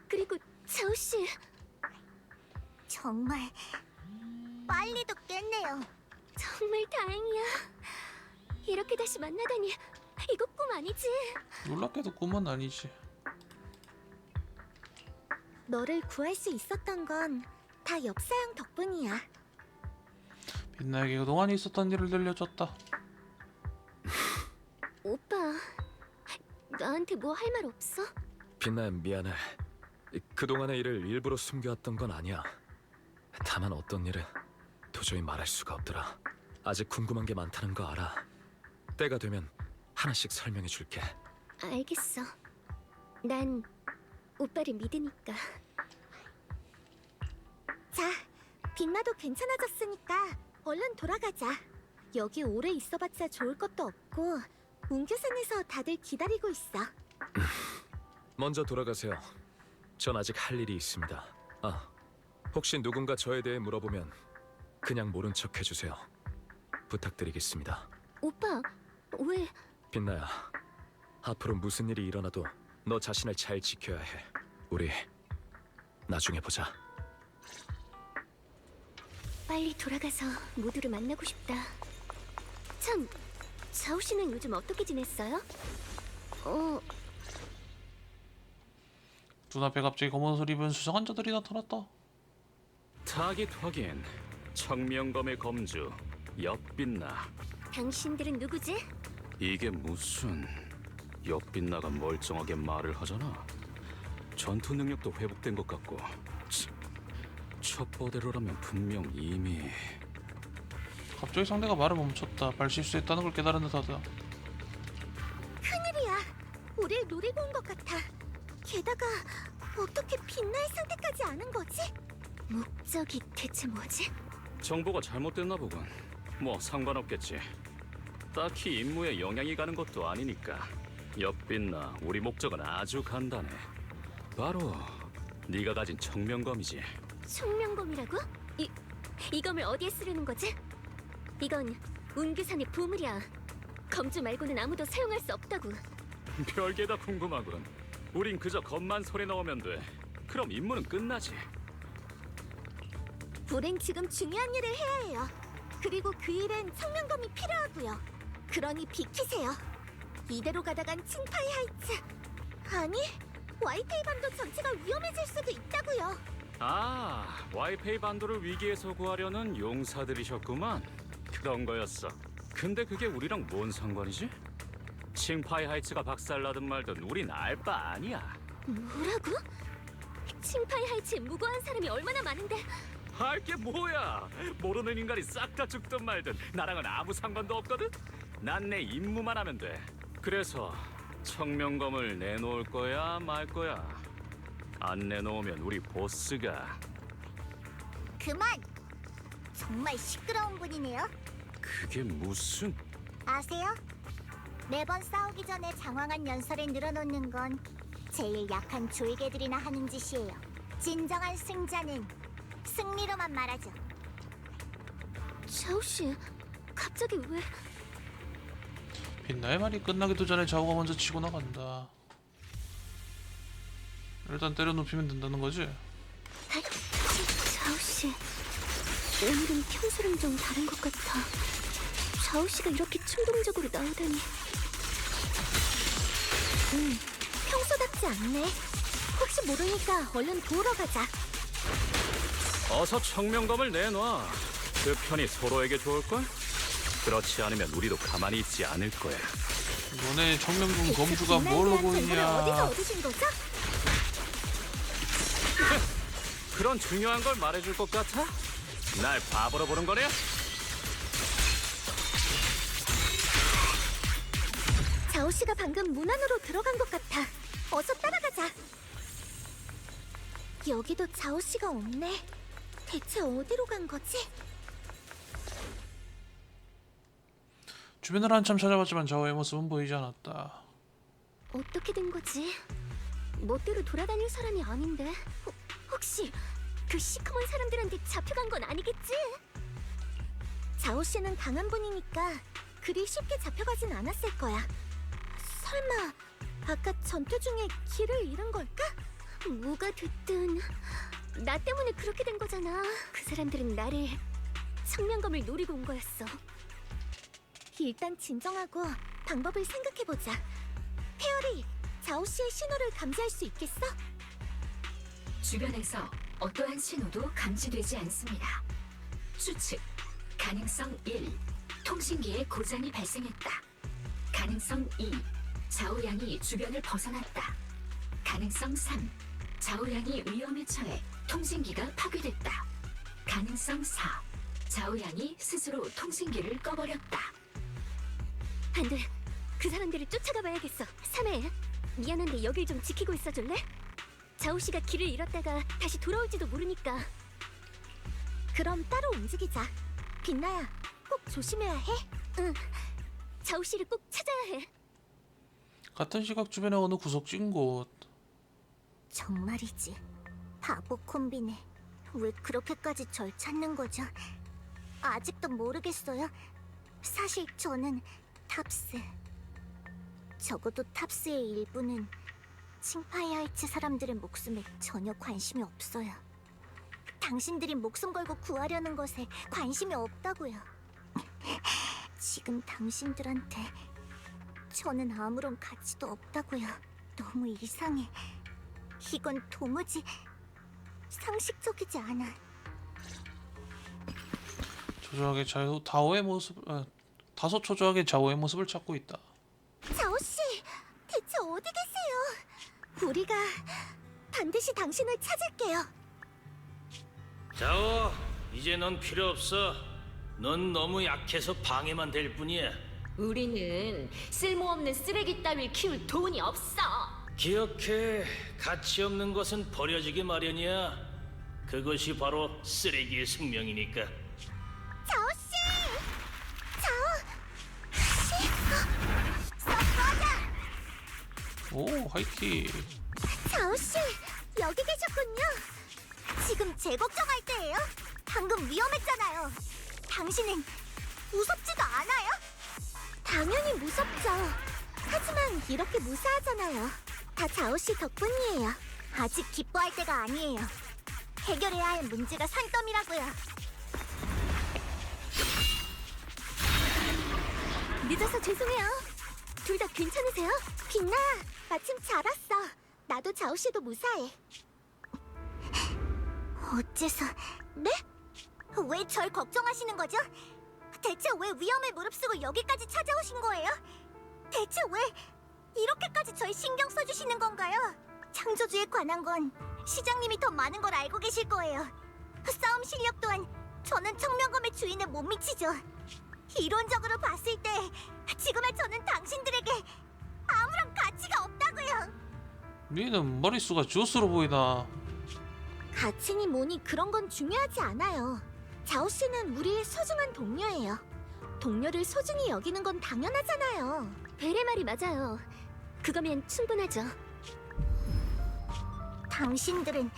그리고 자오씨. 정말 빨리도 깼네요. 정말 다행이야. 이렇게 다시 만나다니. 이거 꿈 아니지? 놀랍게도 꿈은 아니지. 너를 구할 수 있었던 건 다 엽사형 덕분이야. 빛나에게 그동안 있었던 일을 들려줬다. 오빠, 나한테 뭐 할 말 없어? 빛나야 미안해. 그동안의 일을 일부러 숨겨왔던 건 아니야. 다만 어떤 일은 도저히 말할 수가 없더라. 아직 궁금한 게 많다는 거 알아. 때가 되면 하나씩 설명해 줄게. 알겠어. 난 오빠를 믿으니까. 자, 빛나도 괜찮아졌으니까 얼른 돌아가자. 여기 오래 있어봤자 좋을 것도 없고 운교산에서 다들 기다리고 있어. 먼저 돌아가세요. 전 아직 할 일이 있습니다. 혹시 누군가 저에 대해 물어보면 그냥 모른 척 해주세요. 부탁드리겠습니다. 오빠, 왜? 빛나야, 앞으로 무슨 일이 일어나도 너 자신을 잘 지켜야 해. 우리 나중에 보자. 빨리 돌아가서 모두를 만나고 싶다. 참, 자오 씨는 요즘 어떻게 지냈어요? 눈앞에 갑자기 검은 옷을 입은 수상한 자들이 나타났다. 타깃 청명검의 검주 엽빛나. 당신들은 누구지? 이게 무슨 엽빛나가 멀쩡하게 말을 하잖아. 전투 능력도 회복된 것 같고. 첩보대로라면 분명 이미. 갑자기 상대가 말을 멈췄다. 말실수했다는 걸 깨달은 듯하다. 큰일이야. 우릴 노리고 온 것 같아. 게다가 어떻게 빛날 상태까지 아는 거지? 목적이 대체 뭐지? 정보가 잘못됐나 보군. 뭐 상관없겠지. 딱히 임무에 영향이 가는 것도 아니니까. 엽빛나, 우리 목적은 아주 간단해. 바로 네가 가진 청명검이지. 청명검이라고? 이 검을 어디에 쓰려는 거지? 이건 운규산의 보물이야. 검주 말고는 아무도 사용할 수 없다고. 별게 다 궁금하군. 우린 그저 검만 손에 넣으면 돼. 그럼 임무는 끝나지. 우린 지금 중요한 일을 해야 해요. 그리고 그 일엔 청명검이 필요하고요. 그러니 비키세요. 이대로 가다간 칭파이 하이츠, 아니, 와이테이 반도 전체가 위험해질 수도 있다고요. 와이페이 반도를 위기에서 구하려는 용사들이셨구만. 그런 거였어. 근데 그게 우리랑 뭔 상관이지? 칭파이 하이츠가 박살나든 말든 우린 알 바 아니야. 뭐라고? 칭파이 하이츠에 무고한 사람이 얼마나 많은데. 할 게 뭐야? 모르는 인간이 싹 다 죽든 말든 나랑은 아무 상관도 없거든? 난 내 임무만 하면 돼. 그래서 청명검을 내놓을 거야 말 거야? 안 내놓으면 우리 보스가. 그만! 정말 시끄러운 분이네요. 그게 무슨... 아세요? 매번 싸우기 전에 장황한 연설을 늘어놓는 건 제일 약한 졸개들이나 하는 짓이에요. 진정한 승자는 승리로만 말하죠. 자오 씨, 갑자기 왜? 빛나의 말이 끝나기도 전에 자오가 먼저 치고 나간다. 일단 때려 눕히면 된다는 거지? 자오 씨, 오늘은 평소랑 좀 다른 것 같아. 자오 씨가 이렇게 충동적으로 나오다니. 평소답지 않네. 혹시 모르니까 얼른 도우러 가자. 어서 청명검을 내놔. 그 편이 서로에게 좋을걸? 그렇지 않으면 우리도 가만히 있지 않을 거야. 너네 청명군 검주가 뭘로 어디서 보이냐? 얻으신 거죠? 그런 중요한 걸 말해줄 것 같아? 날 바보로 보는 거냐? 자오 씨가 방금 문 안으로 들어간 것 같아. 어서 따라가자. 여기도 자오 씨가 없네. 대체 어디로 간 거지? 주변을 한참 찾아봤지만 자오의 모습은 보이지 않았다. 어떻게 된 거지? 멋대로 돌아다닐 사람이 아닌데. 혹시 그 시커먼 사람들한테 잡혀간 건 아니겠지? 자오 씨는 강한 분이니까 그리 쉽게 잡혀가진 않았을 거야. 설마 아까 전투 중에 길을 잃은 걸까? 뭐가 됐든 나 때문에 그렇게 된 거잖아. 그 사람들은 나를 청명검을 노리고 온 거였어. 일단 진정하고 방법을 생각해보자. 페어리, 자오 씨의 신호를 감지할 수 있겠어? 주변에서 어떠한 신호도 감지되지 않습니다. 추측, 가능성 1, 통신기에 고장이 발생했다. 가능성 2, 자오양이 주변을 벗어났다. 가능성 3, 자오양이 위험에 처해 통신기가 파괴됐다. 가능성 4, 자오양이 스스로 통신기를 꺼버렸다. 안 돼. 그 사람들을 쫓아가 봐야겠어. 3회, 미안한데 여길 좀 지키고 있어줄래? 자오 씨가 길을 잃었다가 다시 돌아올지도 모르니까. 그럼 따로 움직이자. 빛나야, 꼭 조심해야 해. 응. 자오 씨를 꼭 찾아야 해. 같은 시각 주변의 어느 구석진 곳. 정말이지. 바보 콤비네. 왜 그렇게까지 절 찾는 거죠? 아직도 모르겠어요. 사실 저는 탑스. 적어도 탑스의 일부는 칭파이 하이츠 사람들의 목숨에 전혀 관심이 없어요. 당신들이 목숨 걸고 구하려는 것에 관심이 없다고요. 지금 당신들한테 저는 아무런 가치도 없다고요. 너무 이상해. 이건 도무지 상식적이지 않아. 초조하게 다오의 모습, 다소 초조하게 자오의 모습을 찾고 있다. 자오 씨, 대체 어디 계세요? 우리가 반드시 당신을 찾을게요. 자오, 이제 넌 필요 없어. 넌 너무 약해서 방해만 될 뿐이야. 우리는 쓸모없는 쓰레기 따위를 키울 돈이 없어. 기억해, 가치 없는 것은 버려지기 마련이야. 그것이 바로 쓰레기의 숙명이니까. 자오 씨! 자오 씨! 썩 꺼져! 오, 하이키. 자오 씨, 여기 계셨군요. 지금 제 걱정할 때예요? 방금 위험했잖아요. 당신은 무섭지도 않아요? 당연히 무섭죠. 하지만 이렇게 무사하잖아요. 다 자오 씨 덕분이에요. 아직 기뻐할 때가 아니에요. 해결해야 할 문제가 산더미라고요. 늦어서 죄송해요. 둘 다 괜찮으세요? 빛나, 마침 잘 왔어. 나도 자오 씨도 무사해. 어째서... 네? 왜 절 걱정하시는 거죠? 대체 왜 위험을 무릅쓰고 여기까지 찾아오신 거예요? 대체 왜 이렇게까지 절 신경 써주시는 건가요? 창조주에 관한 건 시장님이 더 많은 걸 알고 계실 거예요. 싸움 실력 또한 저는 청명검의 주인에 못 미치죠. 이론적으로 봤을 때 지금의 저는 당신들에게 아무런 가치가 없다고요. 니는 머릿수가 주스로 보이나. 가치니 뭐니 그런 건 중요하지 않아요. 자오 씨는 우리의 소중한 동료예요. 동료를 소중히 여기는 건 당연하잖아요. 벨의 말이 맞아요. 그거면 충분하죠. 당신들은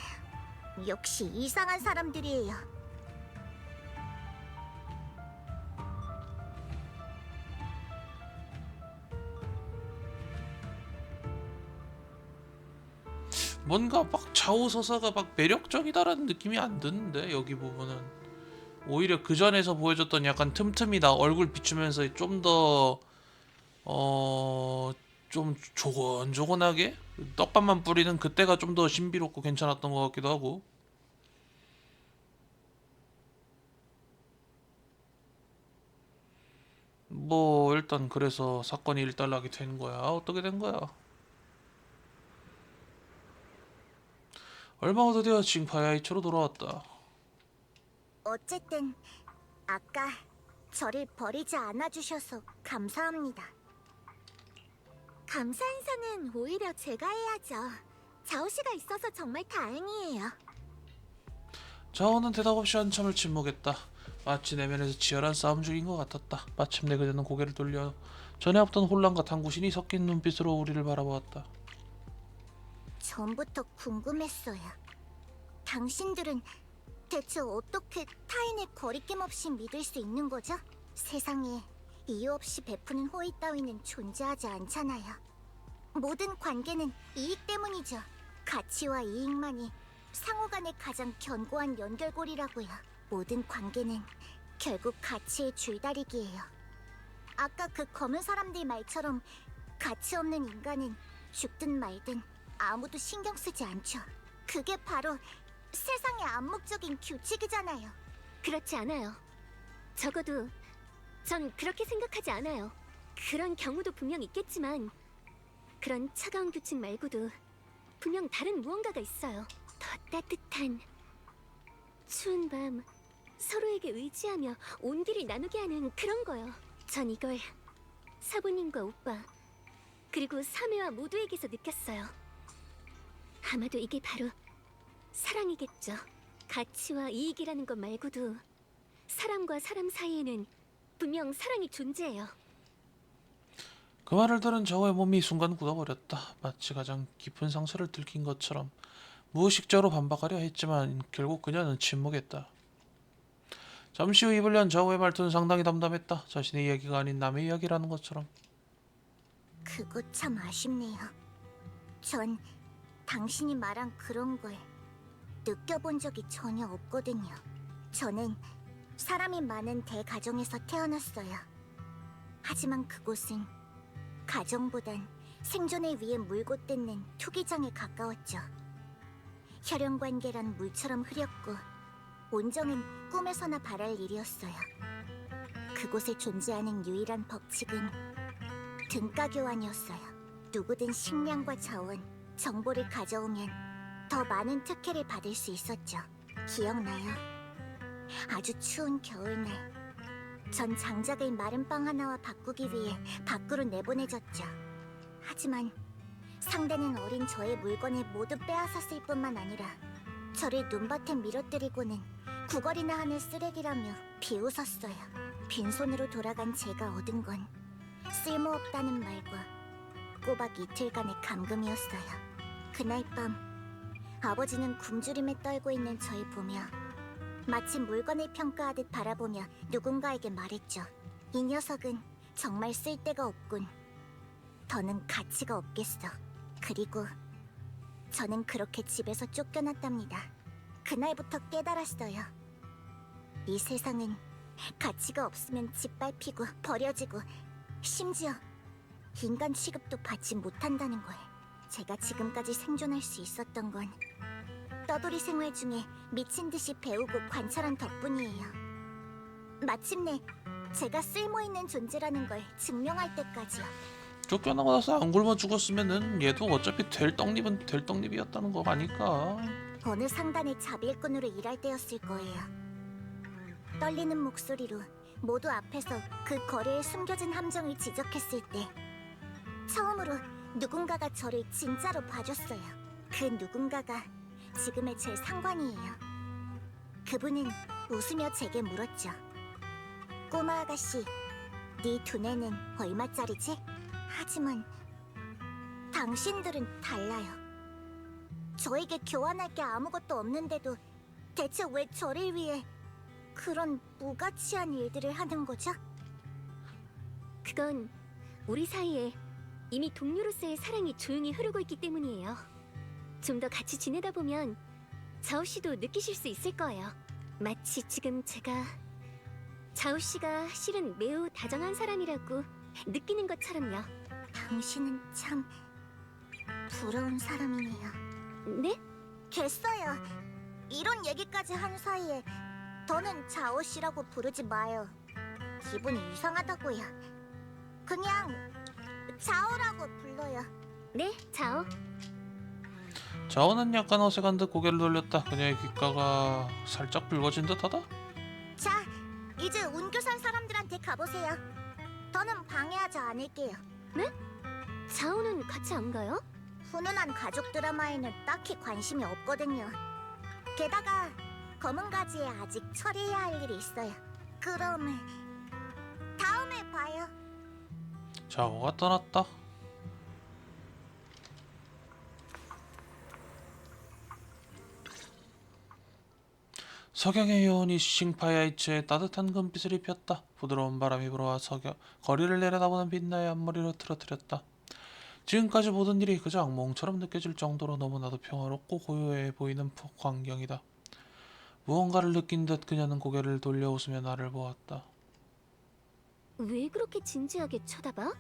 역시 이상한 사람들이에요. 뭔가 막 자오 서사가 막 매력적이다라는 느낌이 안 드는데 여기 부분은 오히려 그 전에서 보여줬던 약간 틈틈이다 얼굴 비추면서 좀 더 좀 조곤조곤하게 떡밥만 뿌리는 그때가 좀 더 신비롭고 괜찮았던 것 같기도 하고. 뭐 일단 그래서 사건이 일단락이 된 거야. 어떻게 된 거야? 얼마 후 드디어 칭파이아이츠로 돌아왔다. 어쨌든 아까 저를 버리지 않아주셔서 감사합니다. 감사 인사는 오히려 제가 해야죠. 자오 씨가 있어서 정말 다행이에요. 자오는 대답 없이 한참을 침묵했다. 마치 내면에서 치열한 싸움 중인 것 같았다. 마침내 그대는 고개를 돌려 전에 없던 혼란과 탕구신이 섞인 눈빛으로 우리를 바라보았다. 전부터 궁금했어요. 당신들은 대체 어떻게 타인을 거리낌 없이 믿을 수 있는 거죠? 세상에 이유 없이 베푸는 호의 따위는 존재하지 않잖아요. 모든 관계는 이익 때문이죠. 가치와 이익만이 상호 간의 가장 견고한 연결고리라고요. 모든 관계는 결국 가치의 줄다리기예요. 아까 그 검은 사람들 말처럼 가치 없는 인간은 죽든 말든 아무도 신경 쓰지 않죠. 그게 바로 세상의 암묵적인 규칙이잖아요. 그렇지 않아요. 적어도 전 그렇게 생각하지 않아요. 그런 경우도 분명 있겠지만 그런 차가운 규칙 말고도 분명 다른 무언가가 있어요. 더 따뜻한 추운 밤 서로에게 의지하며 온기를 나누게 하는 그런 거요. 전 이걸 사부님과 오빠 그리고 사매와 모두에게서 느꼈어요. 아마도 이게 바로 사랑이겠죠. 가치와 이익이라는 것 말고도 사람과 사람 사이에는 분명 사랑이 존재해요. 그 말을 들은 자오의 몸이 순간 굳어버렸다. 마치 가장 깊은 상처를 들킨 것처럼 무의식적으로 반박하려 했지만 결국 그녀는 침묵했다. 잠시 후 입을 연 자오의 말투는 상당히 담담했다. 자신의 이야기가 아닌 남의 이야기라는 것처럼. 그거 참 아쉽네요. 전 당신이 말한 그런 걸 느껴본 적이 전혀 없거든요. 저는 사람이 많은 대가정에서 태어났어요. 하지만 그곳은 가정보단 생존을 위해 물고 뜯는 투기장에 가까웠죠. 혈연관계란 물처럼 흐렸고 온정은 꿈에서나 바랄 일이었어요. 그곳에 존재하는 유일한 법칙은 등가 교환이었어요. 누구든 식량과 자원, 정보를 가져오면 더 많은 특혜를 받을 수 있었죠. 기억나요? 아주 추운 겨울날 전 장작을 마른 빵 하나와 바꾸기 위해 밖으로 내보내졌죠. 하지만 상대는 어린 저의 물건을 모두 빼앗았을 뿐만 아니라 저를 눈밭에 밀어뜨리고는 구걸이나 하는 쓰레기라며 비웃었어요. 빈손으로 돌아간 제가 얻은 건 쓸모없다는 말과 꼬박 이틀간의 감금이었어요. 그날 밤 아버지는 굶주림에 떨고 있는 저를 보며 마치 물건을 평가하듯 바라보며 누군가에게 말했죠. 이 녀석은 정말 쓸데가 없군. 더는 가치가 없겠어. 그리고 저는 그렇게 집에서 쫓겨났답니다. 그날부터 깨달았어요. 이 세상은 가치가 없으면 짓밟히고 버려지고 심지어 인간 취급도 받지 못한다는 걸. 제가 지금까지 생존할 수 있었던 건 떠돌이 생활 중에 미친 듯이 배우고 관찰한 덕분이에요. 마침내 제가 쓸모있는 존재라는 걸 증명할 때까지요. 쫓겨나고 나서 안 굶어 죽었으면은 얘도 어차피 될 떡잎은 될 떡잎이었다는 거 아닐까. 어느 상단의 자비일꾼으로 일할 때였을 거예요. 떨리는 목소리로 모두 앞에서 그 거래에 숨겨진 함정을 지적했을 때 처음으로 누군가가 저를 진짜로 봐줬어요. 그 누군가가 지금의 제 상관이에요. 그분은 웃으며 제게 물었죠. 꼬마 아가씨, 네 두뇌는 얼마짜리지? 하지만 당신들은 달라요. 저에게 교환할 게 아무것도 없는데도 대체 왜 저를 위해 그런 무가치한 일들을 하는 거죠? 그건 우리 사이에 이미 동료로서의 사랑이 조용히 흐르고 있기 때문이에요. 좀 더 같이 지내다 보면 자오 씨도 느끼실 수 있을 거예요. 마치 지금 제가 자오 씨가 실은 매우 다정한 사람이라고 느끼는 것처럼요. 당신은 참 부러운 사람이네요. 네? 됐어요. 이런 얘기까지 한 사이에 더는 자오 씨라고 부르지 마요. 기분이 이상하다고요. 그냥 자오라고 불러요. 네, 자오. 자원은 약간 어색한 듯 고개를 돌렸다. 그녀의 귓가가 살짝 붉어진 듯하다. 자, 이제 운교산 사람들한테 가보세요. 더는 방해하지 않을게요. 자오는 같이 안 가요? 훈훈한 가족 드라마에는 딱히 관심이 없거든요. 게다가 검은 가지에 아직 처리해야 할 일이 있어요. 그럼 다음에 봐요. 자오가 떠났다. 석양의 여운이 싱파이아이츠에 따뜻한 금빛을 입혔다. 부드러운 바람이 불어와 거리를 내려다보는 빛나의 앞머리로 틀어뜨렸다. 지금까지 모든 일이 그저 악몽처럼 느껴질 정도로 너무나도 평화롭고 고요해 보이는 광경이다. 무언가를 느낀 듯 그녀는 고개를 돌려 웃으며 나를 보았다. 왜 그렇게 진지하게 쳐다봐?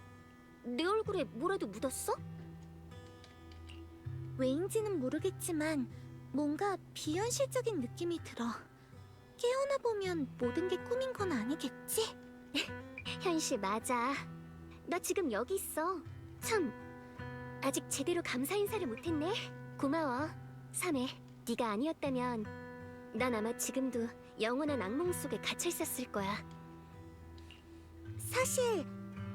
내 얼굴에 뭐라도 묻었어? 왜인지는 모르겠지만 뭔가 비현실적인 느낌이 들어. 깨어나 보면 모든 게 꿈인 건 아니겠지? 현실 맞아. 나 지금 여기 있어. 참, 아직 제대로 감사 인사를 못했네. 고마워, 삼해. 네가 아니었다면 난 아마 지금도 영원한 악몽 속에 갇혀 있었을 거야. 사실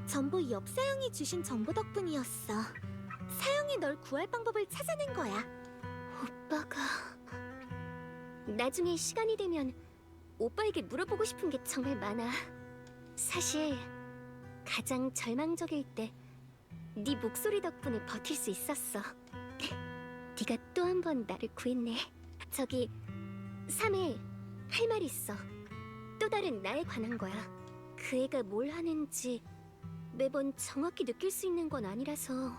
전부 옆사형이 주신 정보 덕분이었어. 사형이 널 구할 방법을 찾아낸 거야. 오빠가... 나중에 시간이 되면 오빠에게 물어보고 싶은 게 정말 많아. 사실 가장 절망적일 때 네 목소리 덕분에 버틸 수 있었어. 네가 또 한 번 나를 구했네. 저기, 삼해, 할 말 있어. 또 다른 나에 관한 거야. 그 애가 뭘 하는지 매번 정확히 느낄 수 있는 건 아니라서.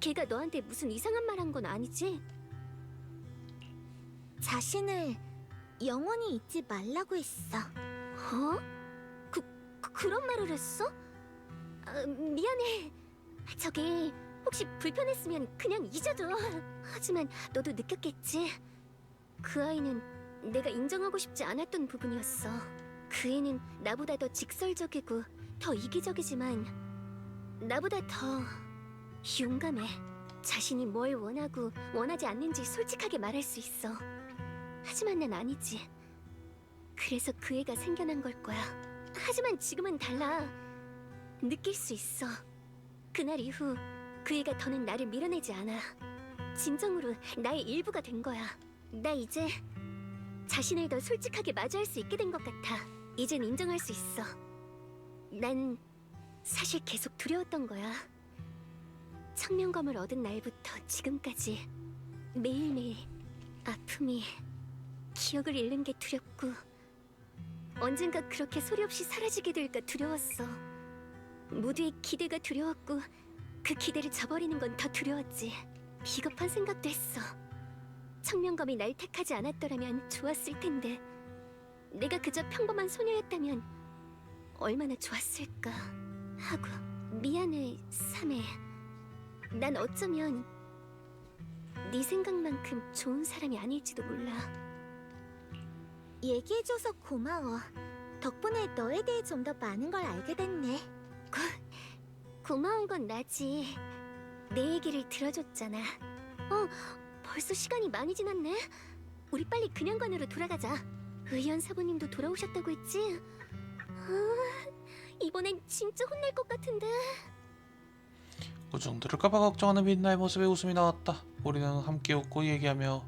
걔가 너한테 무슨 이상한 말 한 건 아니지? 자신을 영원히 잊지 말라고 했어. 어? 그런 말을 했어? 미안해. 저기, 혹시 불편했으면 그냥 잊어둬. 하지만 너도 느꼈겠지? 그 아이는 내가 인정하고 싶지 않았던 부분이었어. 그 애는 나보다 더 직설적이고 더 이기적이지만 나보다 더 용감해. 자신이 뭘 원하고 원하지 않는지 솔직하게 말할 수 있어. 하지만 난 아니지. 그래서 그 애가 생겨난 걸 거야. 하지만 지금은 달라. 느낄 수 있어. 그날 이후 그 애가 더는 나를 밀어내지 않아. 진정으로 나의 일부가 된 거야. 나 이제 자신을 더 솔직하게 마주할 수 있게 된 것 같아. 이젠 인정할 수 있어. 난 사실 계속 두려웠던 거야. 청명검을 얻은 날부터 지금까지 매일매일 아픔이, 기억을 잃는 게 두렵고 언젠가 그렇게 소리 없이 사라지게 될까 두려웠어. 모두의 기대가 두려웠고 그 기대를 저버리는 건 더 두려웠지. 비겁한 생각도 했어. 청명검이 날 택하지 않았더라면 좋았을 텐데, 내가 그저 평범한 소녀였다면 얼마나 좋았을까 하고. 미안해, 삼해. 난 어쩌면 네 생각만큼 좋은 사람이 아닐지도 몰라. 얘기해줘서 고마워. 덕분에 너에 대해 좀 더 많은 걸 알게 됐네. 고마운 건 나지. 내 얘기를 들어줬잖아. 벌써 시간이 많이 지났네. 우리 빨리 근현관으로 돌아가자. 의연 사부님도 돌아오셨다고 했지? 이번엔 진짜 혼날 것 같은데. 우중 들을까봐 걱정하는 빛나의 모습에 웃음이 나왔다. 우리는 함께 웃고 얘기하며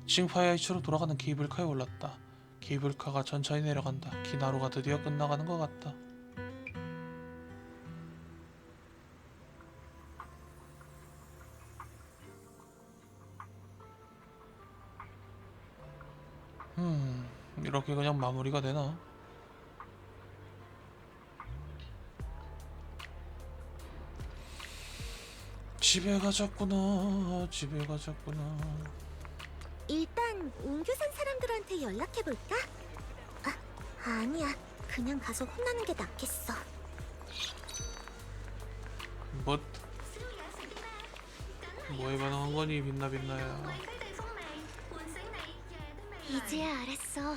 싱파이아이츠로 돌아가는 케이블카에 올랐다. 케이블카가 천천히 내려간다. 긴 하루가 드디어 끝나가는 것 같다. 이렇게 그냥 마무리가 되나? 집에 가자꾸나. 집에 가자꾸나. 일단 옹교산 사람들한테 연락해볼까? 아니야. 그냥 가서 혼나는 게 낫겠어. 뭐에 반응한 거니, 빛나야. 이제야 알았어.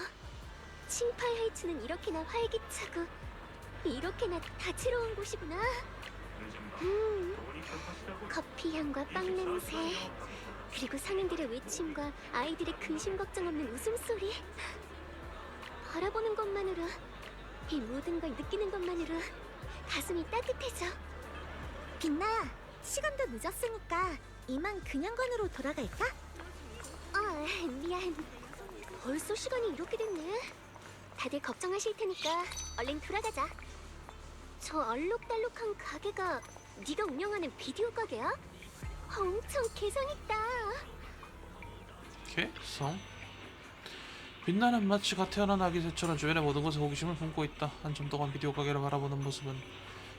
칭파이하이츠는 이렇게나 활기차고 이렇게나 다채로운 곳이구나. 커피 향과 빵 냄새, 그리고 상인들의 외침과 아이들의 근심 걱정 없는 웃음소리. 바라보는 것만으로, 이 모든 걸 느끼는 것만으로 가슴이 따뜻해져. 빛나야, 시간도 늦었으니까 이만 그냥관으로 돌아갈까? 미안. 벌써 시간이 이렇게 됐네. 다들 걱정하실 테니까 얼른 돌아가자. 저 얼룩달룩한 가게가 네가 운영하는 비디오 가게야? 엄청 개성있다. 개성? 빛나는 마치 갓 태어난 아기 새처럼 주변의 모든 것에 호기심을 품고 있다. 한참 동안 비디오 가게를 바라보는 모습은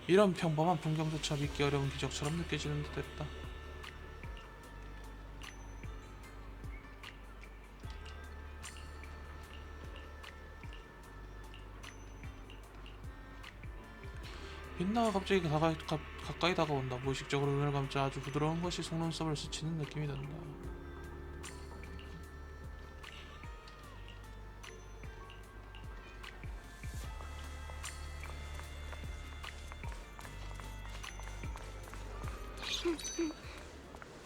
이런 평범한 풍경조차 믿기 어려운 기적처럼 느껴지는 듯했다. 빛나가 갑자기 가까이 다가온다. 무의식적으로 눈을 감자 아주 부드러운 것이 속눈썹을 스치는 느낌이 든다.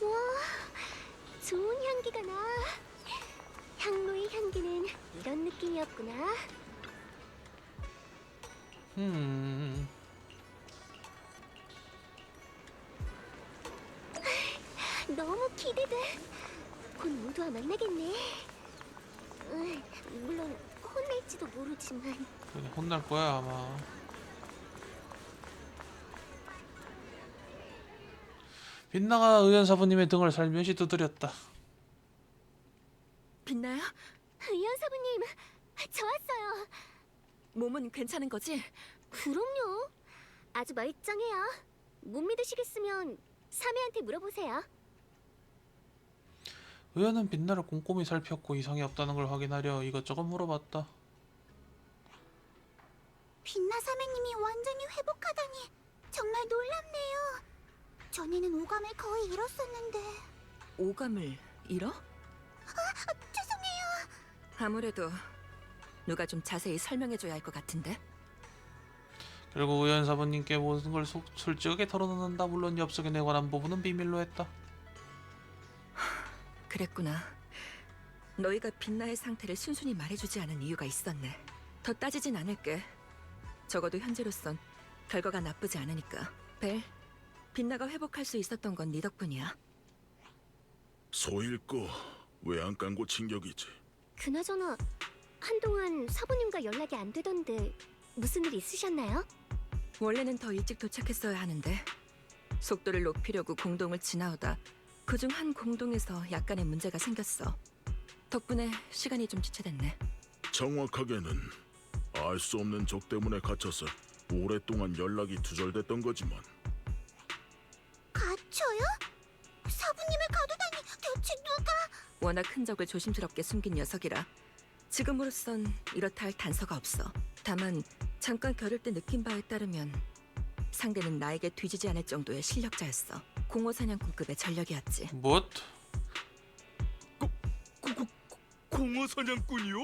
와, 좋은 향기가 나. 향로의 향기는 이런 느낌이었구나. 너무 기대돼. 곧 모두와 만나겠네. 물론 혼낼지도 모르지만. 그냥 혼날 거야 아마. 빛나가 의연사부님의 등을 살며시 두드렸다. 빛나요? 의연사부님, 저 왔어요. 몸은 괜찮은 거지? 그럼요. 아주 멀쩡해요. 못 믿으시겠으면 사매한테 물어보세요. 의연은 빛나를 꼼꼼히 살폈고 이상이 없다는 걸 확인하려 이것저것 물어봤다. 빛나 사매님이 완전히 회복하다니 정말 놀랍네요. 전에는 오감을 거의 잃었었는데. 오감을 잃어? 죄송해요. 아무래도 누가 좀 자세히 설명해줘야 할 것 같은데. 결국 의연사부님께 모든 걸 솔직하게 털어놓는다. 물론 엽석에 관한 부분은 비밀로 했다. 그랬구나. 너희가 빛나의 상태를 순순히 말해주지 않은 이유가 있었네. 더 따지진 않을게. 적어도 현재로선 결과가 나쁘지 않으니까. 벨, 빛나가 회복할 수 있었던 건 네 덕분이야. 소 잃고 왜 안 깐고 진격이지. 그나저나 한동안 사부님과 연락이 안 되던데 무슨 일 있으셨나요? 원래는 더 일찍 도착했어야 하는데 속도를 높이려고 공동을 지나오다 그중 한 공동에서 약간의 문제가 생겼어. 덕분에 시간이 좀 지체됐네. 정확하게는 알 수 없는 적 때문에 갇혀서 오랫동안 연락이 두절됐던 거지만. 갇혀요? 사부님을 가두다니 대체 누가? 워낙 흔적을 조심스럽게 숨긴 녀석이라 지금으로선 이렇다 할 단서가 없어. 다만 잠깐 겨룰 때 느낀 바에 따르면 상대는 나에게 뒤지지 않을 정도의 실력자였어. 공허 사냥꾼급의 전력이었지. 뭣? 공허 사냥꾼이요?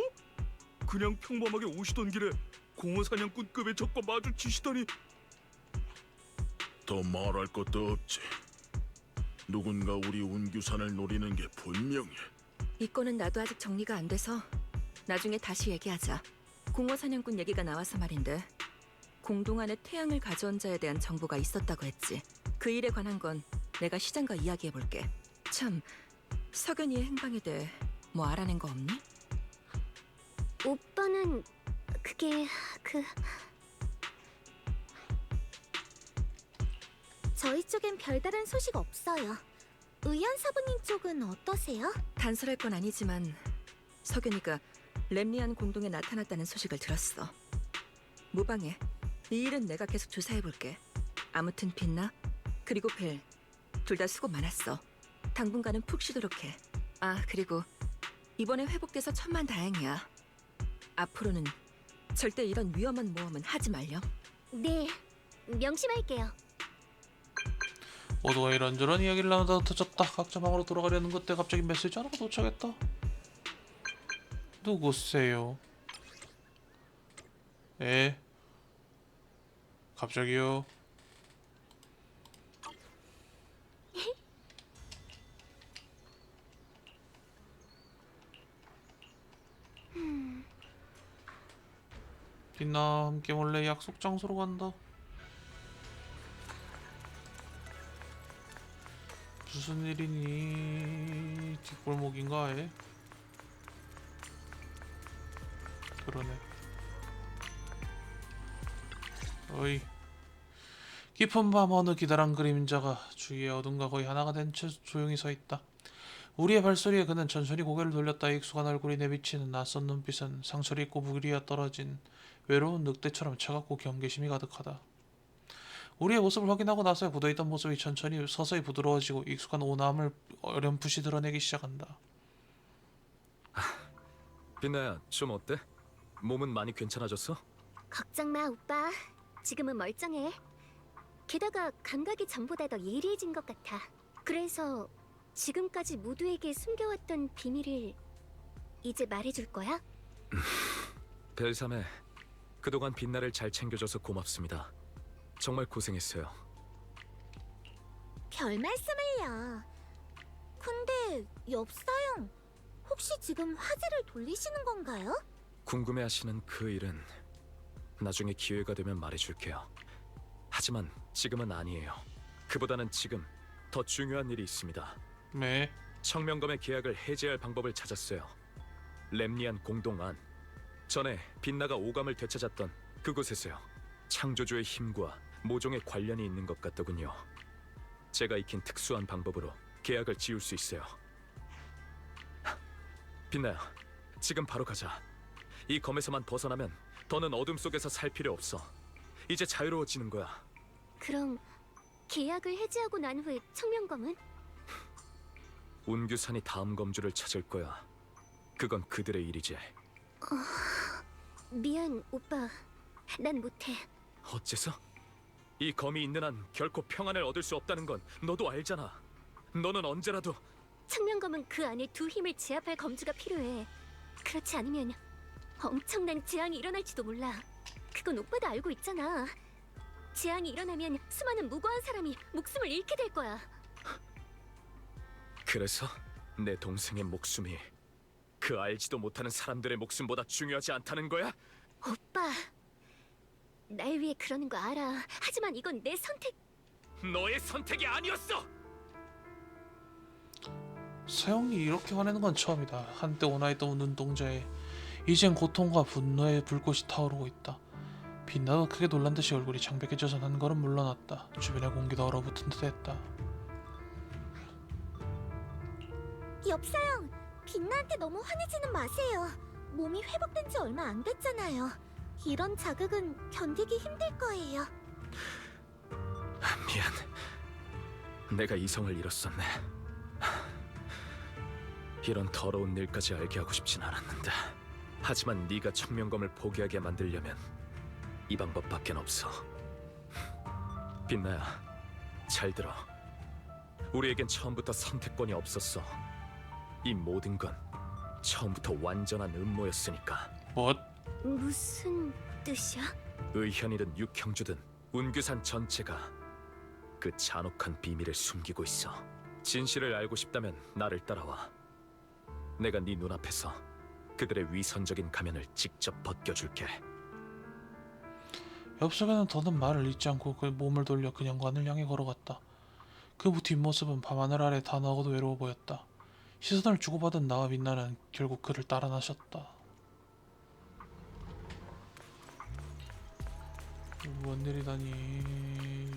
그냥 평범하게 오시던 길에 공허 사냥꾼급의 적과 마주치시다니. 더 말할 것도 없지. 누군가 우리 운규산을 노리는 게 분명해. 이 건은 나도 아직 정리가 안 돼서 나중에 다시 얘기하자. 공허 사냥꾼 얘기가 나와서 말인데 공동 안에 태양을 가져온 자에 대한 정보가 있었다고 했지. 그 일에 관한 건 내가 시장과 이야기해볼게. 참, 석연이의 행방에 대해 뭐 알아낸 거 없니? 오빠는 저희 쪽엔 별다른 소식 없어요. 의연 사부님 쪽은 어떠세요? 단설할 건 아니지만 석연이가 렘리안 공동에 나타났다는 소식을 들었어. 무방해. 이 일은 내가 계속 조사해볼게. 아무튼 빛나? 그리고 벨. 둘 다 수고 많았어. 당분간은 푹 쉬도록 해. 아, 그리고 이번에 회복돼서 천만다행이야. 앞으로는 절대 이런 위험한 모험은 하지 말렴. 네, 명심할게요. 모두가 이런저런 이야기를 나누다 흩어졌다. 각자 방으로 돌아가려는 그때 갑자기 메시지 하나가 도착했다. 누구세요? 갑자기요? 빛나와 함께 몰래 약속 장소로 간다. 무슨 일이니? 뒷골목인가 해? 그러네. 어이. 깊은 밤 어느 기다란 그림자가 주위의 어둠과 거의 하나가 된 채 조용히 서 있다. 우리의 발소리에 그는 천천히 고개를 돌렸다. 익숙한 얼굴이 내비치는 낯선 눈빛은 상처를 입고 무리에 떨어진 외로운 늑대처럼 차갑고 경계심이 가득하다. 우리의 모습을 확인하고 나서야 굳어있던 모습이 천천히 서서히 부드러워지고 익숙한 온화함을 어렴풋이 드러내기 시작한다. 빛나야, 좀 어때? 몸은 많이 괜찮아졌어? 걱정 마, 오빠. 지금은 멀쩡해. 게다가 감각이 전보다 더 예리해진 것 같아. 그래서 지금까지 모두에게 숨겨왔던 비밀을 이제 말해줄 거야? 벨삼에 그동안 빛나를 잘 챙겨줘서 고맙습니다. 정말 고생했어요. 별 말씀을요. 근데 엽사형, 혹시 지금 화제를 돌리시는 건가요? 궁금해하시는 그 일은 나중에 기회가 되면 말해줄게요. 하지만 지금은 아니에요. 그보다는 지금 더 중요한 일이 있습니다. 네. 청명검의 계약을 해제할 방법을 찾았어요. 렘니안 공동안. 전에 빛나가 오감을 되찾았던 그곳에서요. 창조주의 힘과 모종의 관련이 있는 것 같더군요. 제가 익힌 특수한 방법으로 계약을 지울 수 있어요. 빛나야, 지금 바로 가자. 이 검에서만 벗어나면 더는 어둠 속에서 살 필요 없어. 이제 자유로워지는 거야. 그럼 계약을 해지하고 난 후에 청명검은? 운규산이 다음 검주를 찾을 거야. 그건 그들의 일이지. 미안, 오빠. 난 못해. 어째서? 이 검이 있는 한 결코 평안을 얻을 수 없다는 건 너도 알잖아. 너는 언제라도 청명검은 그 안에 두 힘을 제압할 검주가 필요해. 그렇지 않으면 엄청난 재앙이 일어날지도 몰라. 그건 오빠도 알고 있잖아. 재앙이 일어나면 수많은 무고한 사람이 목숨을 잃게 될 거야. 그래서 내 동생의 목숨이 그 알지도 못하는 사람들의 목숨보다 중요하지 않다는 거야? 오빠, 날 위해 그러는 거 알아. 하지만 이건 내 선택. 너의 선택이 아니었어! 서영이 이렇게 화내는 건 처음이다. 한때 온화했던 눈동자에 이젠 고통과 분노의 불꽃이 타오르고 있다. 빛나도 크게 놀란 듯이 얼굴이 창백해져서 한 걸음 물러났다. 주변의 공기도 얼어붙은 듯했다. 엽사형, 빛나한테 너무 화내지는 마세요. 몸이 회복된 지 얼마 안 됐잖아요. 이런 자극은 견디기 힘들 거예요. 미안. 내가 이성을 잃었었네. 이런 더러운 일까지 알게 하고 싶진 않았는데. 하지만 네가 청명검을 포기하게 만들려면 이 방법밖엔 없어. 빛나야, 잘 들어. 우리에겐 처음부터 선택권이 없었어. 이 모든 건 처음부터 완전한 음모였으니까. 뭐? 무슨 뜻이야? 의현이든 육형주든 운규산 전체가 그 잔혹한 비밀을 숨기고 있어. 진실을 알고 싶다면 나를 따라와. 내가 네 눈앞에서 그들의 위선적인 가면을 직접 벗겨줄게. 엽석에는 더는 말을 잇지 않고 그 몸을 돌려 그녀관을 향해 걸어갔다. 그 뒷모습은 밤하늘 아래 단아하고도 외로워 보였다. 시선을 주고받은 나와 빛나는 결국 그를 따라 나섰다. 뭔 일이다니.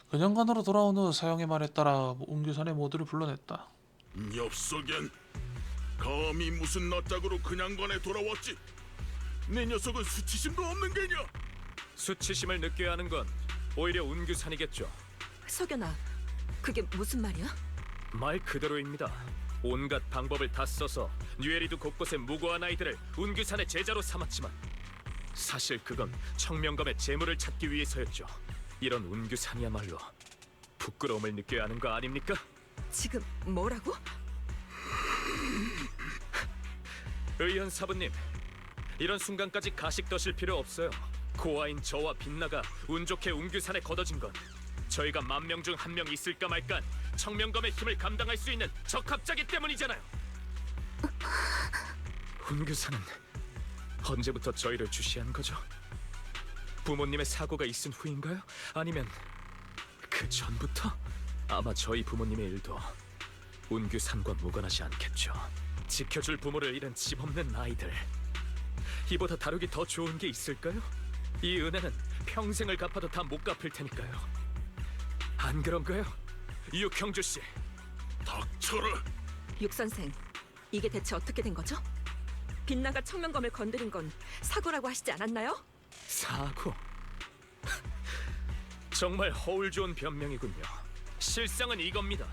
그년간으로 돌아온 후 사형의 말에 따라 옹규산의 모두를 불러냈다. 엽석엔 감히 무슨 낯짝으로 그냥관에 돌아왔지? 내 녀석은 수치심도 없는 게냐? 수치심을 느껴야 하는 건 오히려 운규산이겠죠. 석연아, 그게 무슨 말이야? 말 그대로입니다. 온갖 방법을 다 써서 뉴에리드 곳곳의 무고한 아이들을 운규산의 제자로 삼았지만 사실 그건 청명검의 재물을 찾기 위해서였죠. 이런 운규산이야말로 부끄러움을 느껴야 하는 거 아닙니까? 지금 뭐라고? 의현 사부님, 이런 순간까지 가식 떠실 필요 없어요. 고아인 저와 빛나가 운 좋게 웅규산에 걷어진 건 저희가 10,000명 중 1명 있을까 말까 청명검의 힘을 감당할 수 있는 적합자기 때문이잖아요. 웅규산은 언제부터 저희를 주시한 거죠? 부모님의 사고가 있은 후인가요? 아니면 그 전부터? 아마 저희 부모님의 일도 운규산과 무관하지 않겠죠. 지켜줄 부모를 잃은 집 없는 아이들, 이보다 다루기 더 좋은 게 있을까요? 이 은혜는 평생을 갚아도 다 못 갚을 테니까요. 안 그런가요? 육형주 씨. 닥쳐라. 육 선생, 이게 대체 어떻게 된 거죠? 빛나가 청명검을 건드린 건 사고라고 하시지 않았나요? 사고? 정말 허울 좋은 변명이군요. 실상은 이겁니다.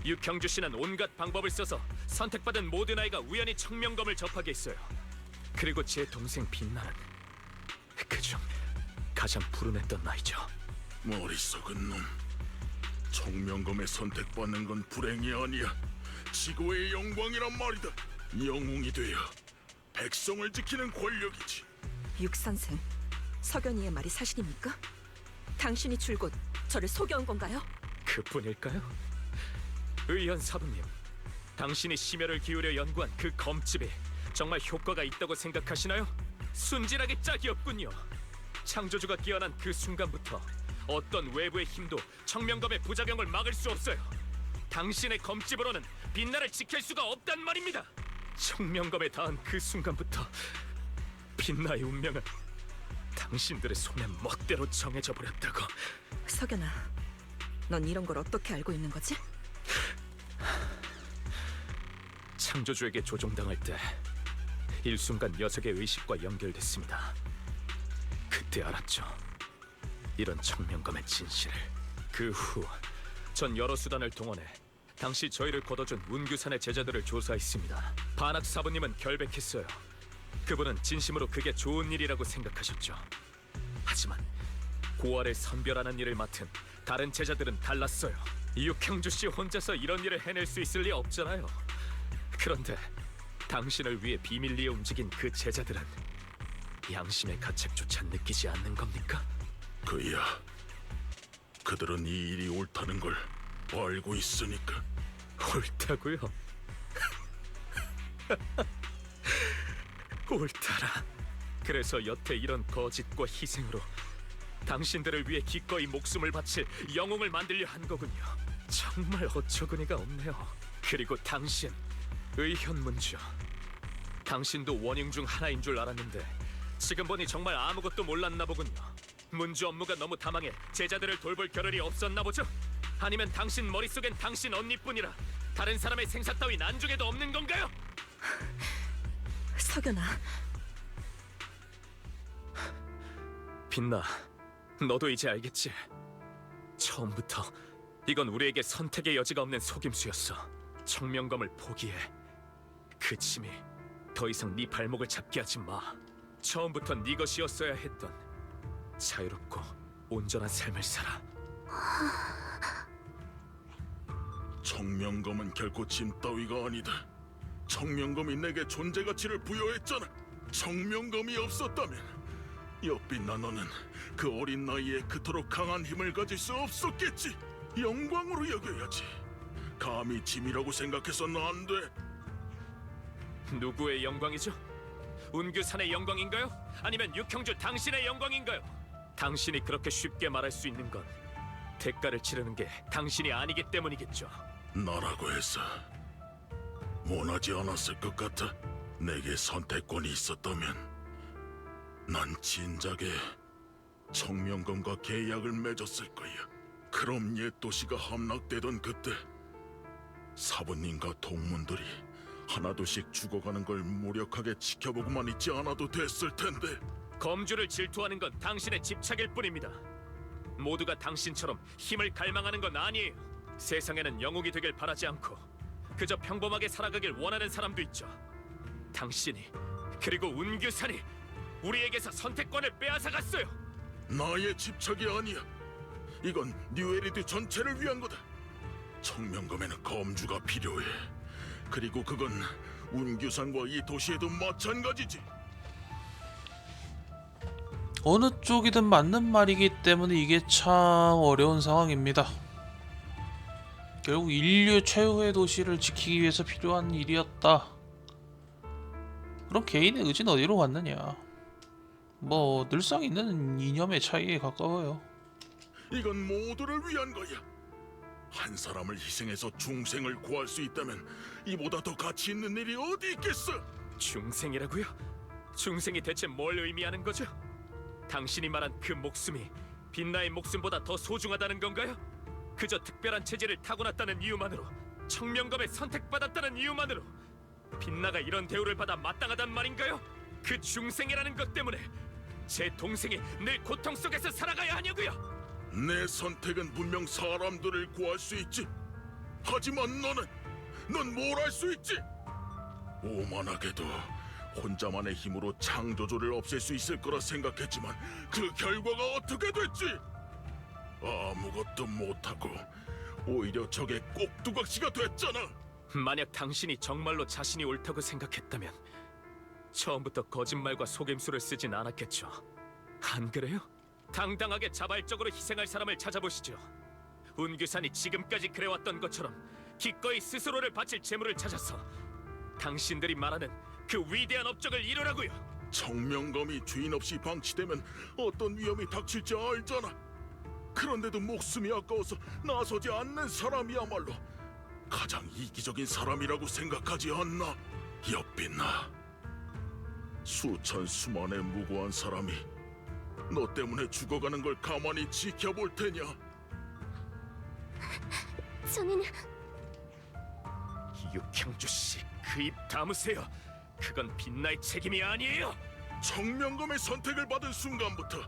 육형주 씨는 온갖 방법을 써서 선택받은 모든 아이가 우연히 청명검을 접하게 했어요. 그리고 제 동생 빛나는 그중 가장 불운했던 아이죠. 어리석은 놈. 청명검에 선택받는 건 불행이 아니야. 지구의 영광이란 말이다. 영웅이 되어 백성을 지키는 권력이지. 육 선생, 석연이의 말이 사실입니까? 당신이 줄곧 저를 속여온 건가요? 그뿐일까요? 의연 사부님, 당신이 심혈을 기울여 연구한 그 검집이 정말 효과가 있다고 생각하시나요? 순진하게 짝이 없군요. 창조주가 깨어난 그 순간부터 어떤 외부의 힘도 청명검의 부작용을 막을 수 없어요. 당신의 검집으로는 빛나를 지킬 수가 없단 말입니다. 청명검에 닿은 그 순간부터 빛나의 운명은 당신들의 손에 멋대로 정해져 버렸다고. 석연아, 넌 이런 걸 어떻게 알고 있는 거지? 창조주에게 조종당할 때 일순간 녀석의 의식과 연결됐습니다. 그때 알았죠. 이런 청명검의 진실을. 그 후 전 여러 수단을 동원해 당시 저희를 걷어준 운규산의 제자들을 조사했습니다. 반학 사부님은 결백했어요. 그분은 진심으로 그게 좋은 일이라고 생각하셨죠. 하지만 고아를 선별하는 일을 맡은 다른 제자들은 달랐어요. 육형주 씨 혼자서 이런 일을 해낼 수 있을 리 없잖아요. 그런데 당신을 위해 비밀리에 움직인 그 제자들은 양심의 가책조차 느끼지 않는 겁니까? 그야. 그들은 이 일이 옳다는 걸 알고 있으니까. 옳다고요? 옳다라. 그래서 여태 이런 거짓과 희생으로 당신들을 위해 기꺼이 목숨을 바칠 영웅을 만들려 한 거군요. 정말 어처구니가 없네요. 그리고 당신, 의현문주, 당신도 원흉 중 하나인 줄 알았는데 지금 보니 정말 아무것도 몰랐나 보군요. 문주 업무가 너무 다망해 제자들을 돌볼 겨를이 없었나 보죠? 아니면 당신 머릿속엔 당신 언니뿐이라 다른 사람의 생사 따윈 안중에도 없는 건가요? 석연아, 빛나, 너도 이제 알겠지? 처음부터 이건 우리에게 선택의 여지가 없는 속임수였어. 청명검을 포기해. 그 짐이 더 이상 네 발목을 잡게 하지 마. 처음부터 네 것이었어야 했던 자유롭고 온전한 삶을 살아. 청명검은 결코 짐 따위가 아니다. 청명검이 내게 존재 가치를 부여했잖아. 청명검이 없었다면 엿빛나 너는 그 어린 나이에 그토록 강한 힘을 가질 수 없었겠지. 영광으로 여겨야지. 감히 짐이라고 생각해서는 안 돼. 누구의 영광이죠? 운규산의 영광인가요? 아니면 육형주 당신의 영광인가요? 당신이 그렇게 쉽게 말할 수 있는 건 대가를 치르는 게 당신이 아니기 때문이겠죠. 나라고 해서 원하지 않았을 것 같아. 내게 선택권이 있었다면 난 진작에 청명검과 계약을 맺었을 거야. 그럼 옛 도시가 함락되던 그때 사부님과 동문들이 하나둘씩 죽어가는 걸 무력하게 지켜보고만 있지 않아도 됐을 텐데. 검주를 질투하는 건 당신의 집착일 뿐입니다. 모두가 당신처럼 힘을 갈망하는 건 아니에요. 세상에는 영웅이 되길 바라지 않고 그저 평범하게 살아가길 원하는 사람도 있죠. 당신이, 그리고 운규산이 우리에게서 선택권을 빼앗아갔어요. 나의 집착이 아니야. 이건 뉴에리드 전체를 위한 거다. 청명검에는 검주가 필요해. 그리고 그건 운규산과 이 도시에도 마찬가지지. 어느 쪽이든 맞는 말이기 때문에 이게 참 어려운 상황입니다. 결국 인류 최후의 도시를 지키기 위해서 필요한 일이었다. 그럼 개인의 의지는 어디로 갔느냐? 뭐 늘상 있는 이념의 차이에 가까워요. 이건 모두를 위한 거야. 한 사람을 희생해서 중생을 구할 수 있다면 이보다 더 가치 있는 일이 어디 있겠어? 중생이라고요? 중생이 대체 뭘 의미하는 거죠? 당신이 말한 그 목숨이 빛나의 목숨보다 더 소중하다는 건가요? 그저 특별한 체질을 타고났다는 이유만으로, 청명검에 선택받았다는 이유만으로 빛나가 이런 대우를 받아 마땅하단 말인가요? 그 중생이라는 것 때문에 제 동생이 늘 고통 속에서 살아가야 하냐고요? 내 선택은 분명 사람들을 구할 수 있지. 하지만 넌 뭘 할 수 있지? 오만하게도 혼자만의 힘으로 창조주를 없앨 수 있을 거라 생각했지만 그 결과가 어떻게 됐지? 아무것도 못하고 오히려 적의 꼭두각시가 됐잖아. 만약 당신이 정말로 자신이 옳다고 생각했다면 처음부터 거짓말과 속임수를 쓰진 않았겠죠. 안 그래요? 당당하게 자발적으로 희생할 사람을 찾아보시죠. 운규산이 지금까지 그래왔던 것처럼 기꺼이 스스로를 바칠 재물을 찾아서 당신들이 말하는 그 위대한 업적을 이루라고요. 청명검이 주인 없이 방치되면 어떤 위험이 닥칠지 알잖아. 그런데도 목숨이 아까워서 나서지 않는 사람이야말로 가장 이기적인 사람이라고 생각하지 않나? 엿빛나, 수천 수만의 무고한 사람이 너 때문에 죽어가는 걸 가만히 지켜볼 테냐? 저는 육형주 씨, 그 입 다무세요. 그건 빛나의 책임이 아니에요. 청명검의 선택을 받은 순간부터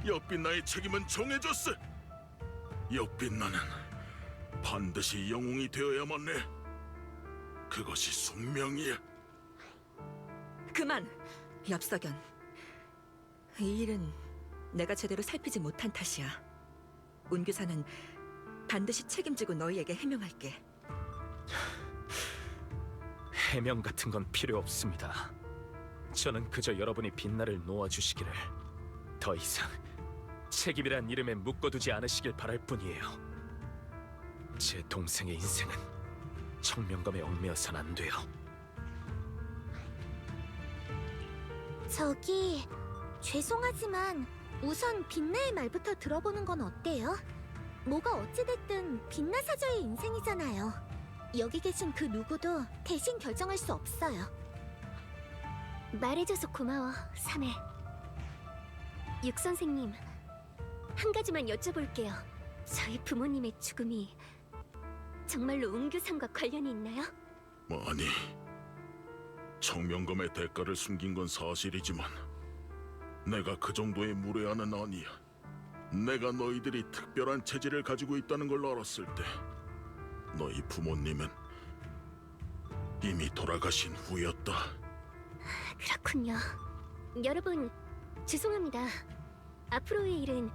엿빛나의 책임은 정해졌어. 엿빛나는 반드시 영웅이 되어야만 해. 그것이 숙명이야. 그만! 엽석연. 이 일은 내가 제대로 살피지 못한 탓이야. 운규사는 반드시 책임지고 너희에게 해명할게. 해명 같은 건 필요 없습니다. 저는 그저 여러분이 빛나를 놓아주시기를, 더 이상 책임이란 이름에 묶어두지 않으시길 바랄 뿐이에요. 제 동생의 인생은 청명검에 얽매여선 안 돼요. 저기 죄송하지만 우선 빛나의 말부터 들어보는 건 어때요? 뭐가 어찌됐든 빛나 사저의 인생이잖아요. 여기 계신 그 누구도 대신 결정할 수 없어요. 말해줘서 고마워, 삼해. 육 선생님, 한 가지만 여쭤볼게요. 저희 부모님의 죽음이 정말로 운규상과 관련이 있나요? 아니, 청명검의 대가를 숨긴 건 사실이지만 내가 그 정도의 무례한은 아니야. 내가 너희들이 특별한 체질을 가지고 있다는 걸 알았을 때 너희 부모님은 이미 돌아가신 후였다. 그렇군요. 여러분, 죄송합니다. 앞으로의 일은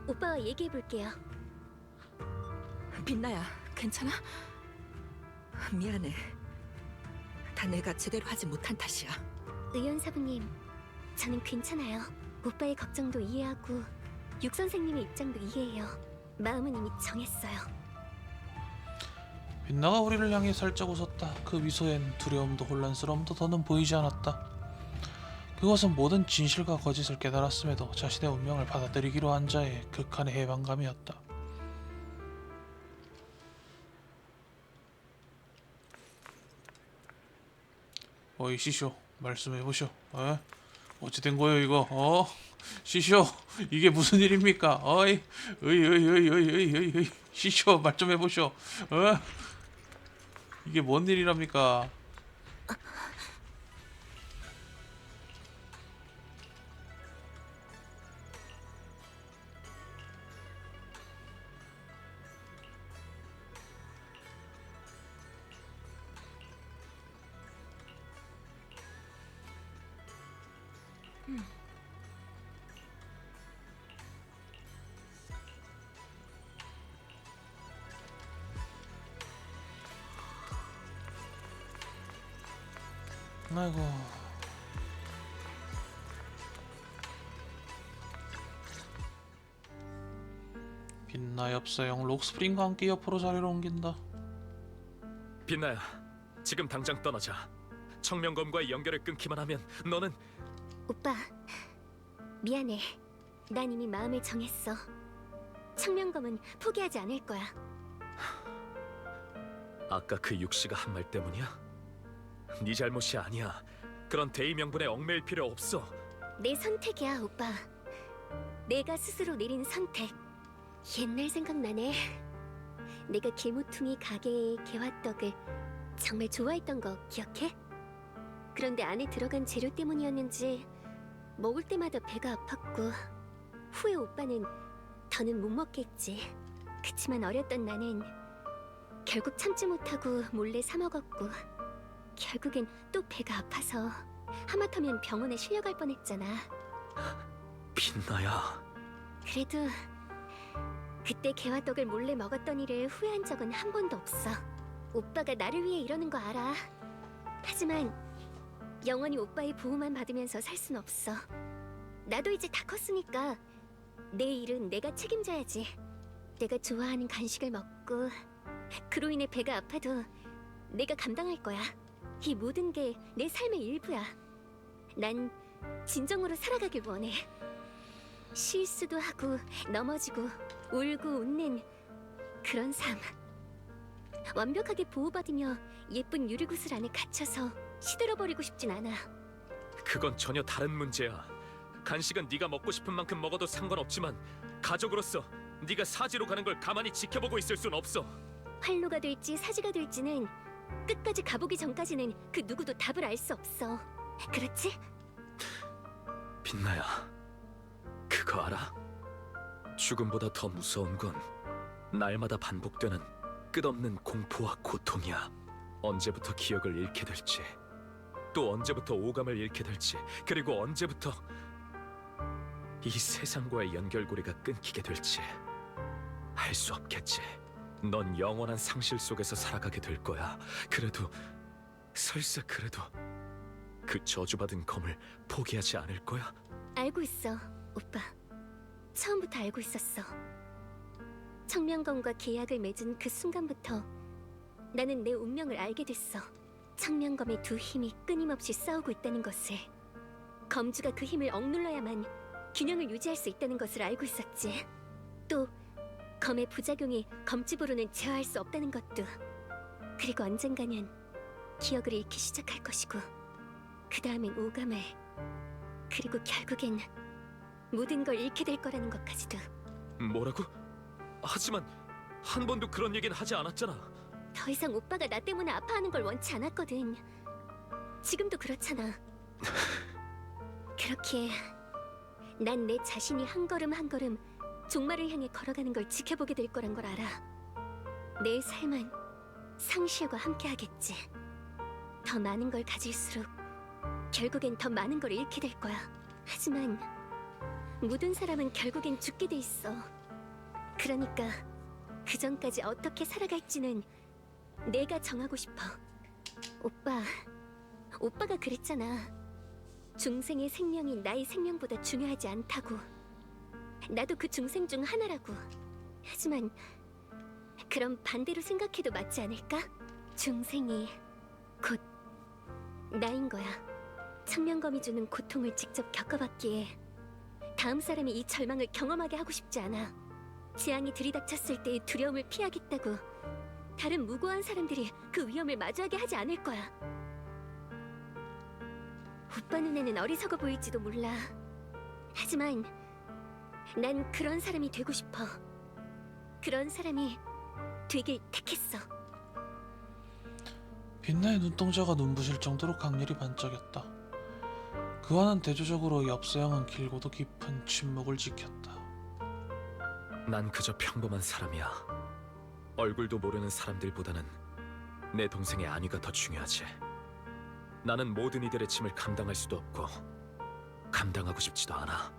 오빠와 얘기해볼게요. 빛나야, 괜찮아? 미안해. 다 내가 제대로 하지 못한 탓이야. 의원사부님, 저는 괜찮아요. 오빠의 걱정도 이해하고 육 선생님의 입장도 이해해요. 마음은 이미 정했어요. 빛나가 우리를 향해 살짝 웃었다. 그 미소엔 두려움도 혼란스러움도 더는 보이지 않았다. 그것은 모든 진실과 거짓을 깨달았음에도 자신의 운명을 받아들이기로 한 자의 극한의 해방감이었다. 어이 시쇼, 말씀해보쇼. 어찌 된 거요 이거? 시쇼, 이게 무슨 일입니까? 어이, 시쇼, 말 좀 해보쇼. 이게 뭔 일이랍니까? 아이고. 빛나 엽서영 록스프링과 함께 옆으로 자리를 옮긴다. 빛나야, 지금 당장 떠나자. 청명검과의 연결을 끊기만 하면 너는 오빠, 미안해. 난 이미 마음을 정했어. 청명검은 포기하지 않을 거야. 아까 그 육씨가 한 말 때문이야? 네 잘못이 아니야. 그런 대의 명분에 얽매일 필요 없어. 내 선택이야, 오빠. 내가 스스로 내린 선택. 옛날 생각나네. 내가 길모퉁이 가게의 개화떡을 정말 좋아했던 거 기억해? 그런데 안에 들어간 재료 때문이었는지 먹을 때마다 배가 아팠고 후에 오빠는 더는 못 먹겠지. 그치만 어렸던 나는 결국 참지 못하고 몰래 사 먹었고 결국엔 또 배가 아파서 하마터면 병원에 실려갈 뻔했잖아. 빛나야. 그래도 그때 개화떡을 몰래 먹었던 일을 후회한 적은 한 번도 없어. 오빠가 나를 위해 이러는 거 알아. 하지만 영원히 오빠의 보호만 받으면서 살 순 없어. 나도 이제 다 컸으니까 내 일은 내가 책임져야지. 내가 좋아하는 간식을 먹고 그로 인해 배가 아파도 내가 감당할 거야. 이 모든 게 내 삶의 일부야. 난 진정으로 살아가길 원해. 실수도 하고 넘어지고 울고 웃는 그런 삶. 완벽하게 보호받으며 예쁜 유리구슬 안에 갇혀서 시들어버리고 싶진 않아. 그건 전혀 다른 문제야. 간식은 네가 먹고 싶은 만큼 먹어도 상관없지만 가족으로서 네가 사지로 가는 걸 가만히 지켜보고 있을 순 없어. 활로가 될지 사지가 될지는 끝까지 가보기 전까지는 그 누구도 답을 알 수 없어. 그렇지? 빛나야, 그거 알아? 죽음보다 더 무서운 건 날마다 반복되는 끝없는 공포와 고통이야. 언제부터 기억을 잃게 될지, 또 언제부터 오감을 잃게 될지, 그리고 언제부터 이 세상과의 연결고리가 끊기게 될지 알 수 없겠지. 넌 영원한 상실 속에서 살아가게 될 거야. 그래도 설사 그래도 그 저주받은 검을 포기하지 않을 거야? 알고 있어, 오빠. 처음부터 알고 있었어. 청명검과 계약을 맺은 그 순간부터 나는 내 운명을 알게 됐어. 청명검의 두 힘이 끊임없이 싸우고 있다는 것을. 검주가 그 힘을 억눌러야만 균형을 유지할 수 있다는 것을 알고 있었지. 또 검의 부작용이 검집으로는 제어할 수 없다는 것도. 그리고 언젠가는 기억을 잃기 시작할 것이고 그 다음엔 오감을, 그리고 결국엔 모든 걸 잃게 될 거라는 것까지도. 뭐라고? 하지만 한 번도 그런 얘기는 하지 않았잖아. 더 이상 오빠가 나 때문에 아파하는 걸 원치 않았거든. 지금도 그렇잖아. 그렇게 난 내 자신이 한 걸음 한 걸음 종말을 향해 걸어가는 걸 지켜보게 될 거란 걸 알아. 내 삶은 상실과 함께하겠지. 더 많은 걸 가질수록 결국엔 더 많은 걸 잃게 될 거야. 하지만 모든 사람은 결국엔 죽게 돼 있어. 그러니까 그 전까지 어떻게 살아갈지는 내가 정하고 싶어. 오빠가 그랬잖아. 중생의 생명이 나의 생명보다 중요하지 않다고. 나도 그 중생 중 하나라고. 하지만 그럼 반대로 생각해도 맞지 않을까? 중생이 곧 나인 거야. 청명검이 주는 고통을 직접 겪어봤기에 다음 사람이 이 절망을 경험하게 하고 싶지 않아. 재앙이 들이닥쳤을 때의 두려움을 피하겠다고 다른 무고한 사람들이 그 위험을 마주하게 하지 않을 거야. 오빠 눈에는 어리석어 보일지도 몰라. 하지만 난 그런 사람이 되고 싶어. 그런 사람이 되길 택했어. 빛나의 눈동자가 눈부실 정도로 강렬히 반짝였다. 그와는 대조적으로 엽서영은 길고도 깊은 침묵을 지켰다. 난 그저 평범한 사람이야. 얼굴도 모르는 사람들보다는 내 동생의 안위가 더 중요하지. 나는 모든 이들의 짐을 감당할 수도 없고 감당하고 싶지도 않아.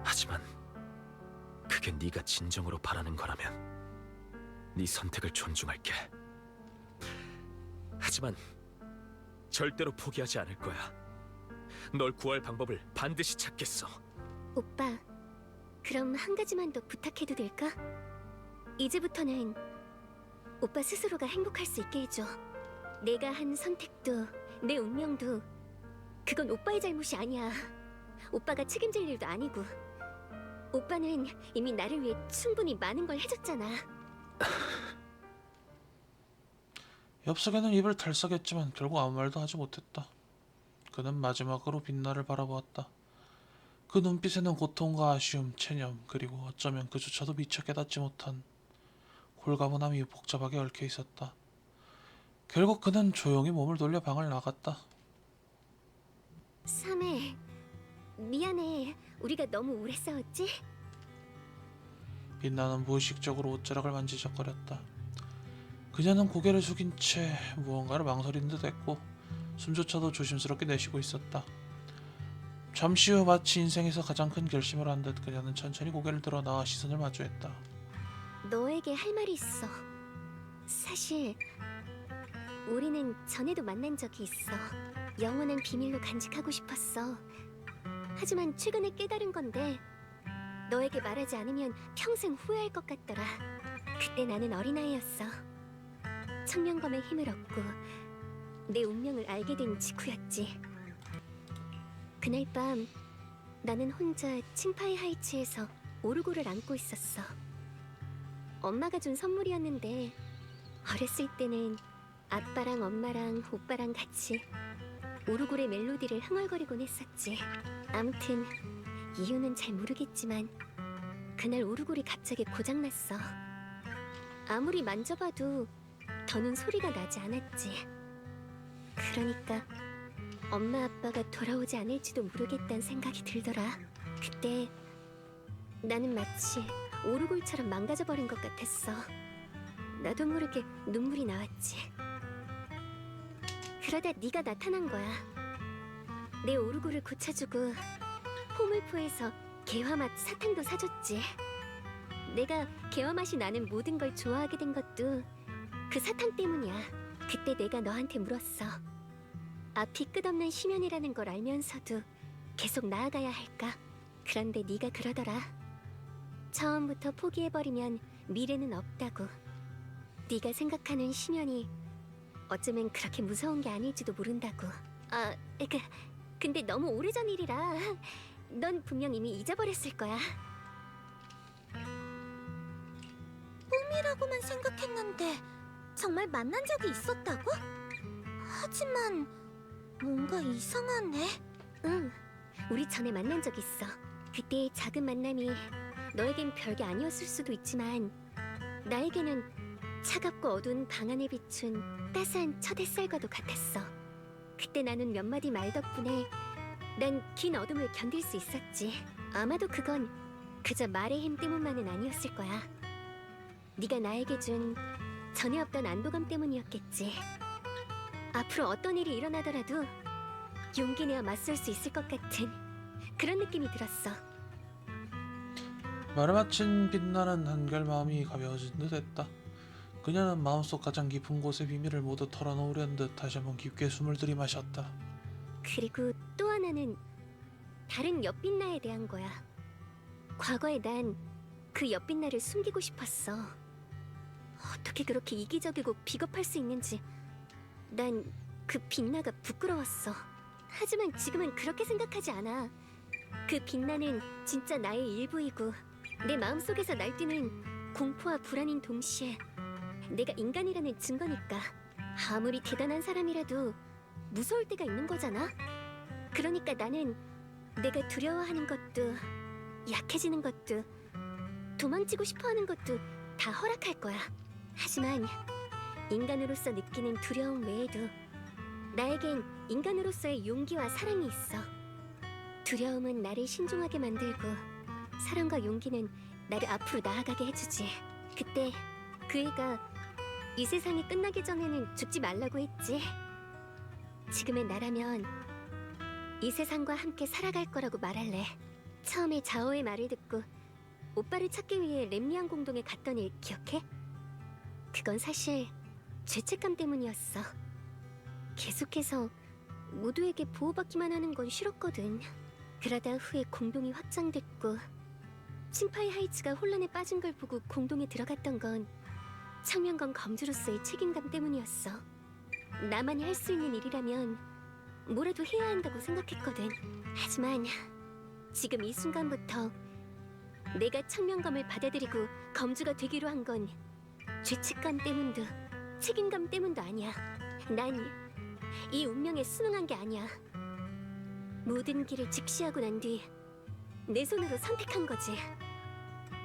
하지만 그게 네가 진정으로 바라는 거라면 네 선택을 존중할게. 하지만 절대로 포기하지 않을 거야. 널 구할 방법을 반드시 찾겠어. 오빠, 그럼 한 가지만 더 부탁해도 될까? 이제부터는 오빠 스스로가 행복할 수 있게 해줘. 내가 한 선택도 내 운명도 그건 오빠의 잘못이 아니야. 오빠가 책임질 일도 아니고. 오빠는 이미 나를 위해 충분히 많은 걸 해줬잖아. 엽석이는 입을 달싹했지만 결국 아무 말도 하지 못했다. 그는 마지막으로 빛나를 바라보았다. 그 눈빛에는 고통과 아쉬움, 체념, 그리고 어쩌면 그조차도 미처 깨닫지 못한 홀가분함이 복잡하게 얽혀 있었다. 결국 그는 조용히 몸을 돌려 방을 나갔다. 삼해, 미안해. 우리가 너무 오래 싸웠지? 빛나는 무의식적으로 옷자락을 만지작거렸다. 그녀는 고개를 숙인 채 무언가를 망설인 듯 했고 숨조차도 조심스럽게 내쉬고 있었다. 잠시 후 마치 인생에서 가장 큰 결심을 한 듯 그녀는 천천히 고개를 들어 나와 시선을 마주했다. 너에게 할 말이 있어. 사실 우리는 전에도 만난 적이 있어. 영원한 비밀로 간직하고 싶었어. 하지만 최근에 깨달은 건데 너에게 말하지 않으면 평생 후회할 것 같더라. 그때 나는 어린아이였어. 청명검의 힘을 얻고 내 운명을 알게 된 직후였지. 그날 밤 나는 혼자 칭파이 하이츠에서 오르골을 안고 있었어. 엄마가 준 선물이었는데 어렸을 때는 아빠랑 엄마랑 오빠랑 같이 오르골의 멜로디를 흥얼거리곤 했었지. 아무튼 이유는 잘 모르겠지만 그날 오르골이 갑자기 고장났어. 아무리 만져봐도 더는 소리가 나지 않았지. 그러니까 엄마 아빠가 돌아오지 않을지도 모르겠다는 생각이 들더라. 그때 나는 마치 오르골처럼 망가져버린 것 같았어. 나도 모르게 눈물이 나왔지. 그러다 네가 나타난 거야. 내 오르골을 고쳐주고 포물포에서 개화맛 사탕도 사줬지. 내가 개화맛이 나는 모든 걸 좋아하게 된 것도 그 사탕 때문이야. 그때 내가 너한테 물었어. 앞이 끝없는 심연이라는 걸 알면서도 계속 나아가야 할까? 그런데 네가 그러더라. 처음부터 포기해버리면 미래는 없다고. 네가 생각하는 심연이 어쩌면 그렇게 무서운 게 아닐지도 모른다고. 근데 너무 오래전 일이라 넌 분명 이미 잊어버렸을 거야. 꿈이라고만 생각했는데 정말 만난 적이 있었다고? 하지만 뭔가 이상하네. 응, 우리 전에 만난 적 있어. 그때의 작은 만남이 너에겐 별게 아니었을 수도 있지만 나에게는 차갑고 어두운 방 안에 비춘 따스한 첫 햇살과도 같았어. 그때 나눈 몇 마디 말 덕분에 난 긴 어둠을 견딜 수 있었지. 아마도 그건 그저 말의 힘 때문만은 아니었을 거야. 네가 나에게 준 전에 없던 안도감 때문이었겠지. 앞으로 어떤 일이 일어나더라도 용기 내어 맞설 수 있을 것 같은 그런 느낌이 들었어. 말을 마친 빛나는 한결 마음이 가벼워진 듯 했다. 그녀는 마음속 가장 깊은 곳의 비밀을 모두 털어놓으려는 듯 다시 한번 깊게 숨을 들이마셨다. 그리고 또 하나는 다른 옆빛나에 대한 거야. 과거에 난 그 옆빛나를 숨기고 싶었어. 어떻게 그렇게 이기적이고 비겁할 수 있는지 난 그 빛나가 부끄러웠어. 하지만 지금은 그렇게 생각하지 않아. 그 빛나는 진짜 나의 일부이고 내 마음속에서 날뛰는 공포와 불안인 동시에 내가 인간이라는 증거니까. 아무리 대단한 사람이라도 무서울 때가 있는 거잖아. 그러니까 나는 내가 두려워하는 것도 약해지는 것도 도망치고 싶어하는 것도 다 허락할 거야. 하지만 인간으로서 느끼는 두려움 외에도 나에겐 인간으로서의 용기와 사랑이 있어. 두려움은 나를 신중하게 만들고 사랑과 용기는 나를 앞으로 나아가게 해주지. 그때 그 애가 이 세상이 끝나기 전에는 죽지 말라고 했지. 지금의 나라면 이 세상과 함께 살아갈 거라고 말할래. 처음에 자오의 말을 듣고 오빠를 찾기 위해 렘리안 공동에 갔던 일 기억해? 그건 사실 죄책감 때문이었어. 계속해서 모두에게 보호받기만 하는 건 싫었거든. 그러다 후에 공동이 확장됐고 칭파이 하이츠가 혼란에 빠진 걸 보고 공동에 들어갔던 건 청명검 검주로서의 책임감 때문이었어. 나만이 할 수 있는 일이라면 뭐라도 해야 한다고 생각했거든. 하지만 지금 이 순간부터 내가 청명검을 받아들이고 검주가 되기로 한 건 죄책감 때문도 책임감 때문도 아니야. 난 이 운명에 순응한 게 아니야. 모든 길을 직시하고 난 뒤 내 손으로 선택한 거지.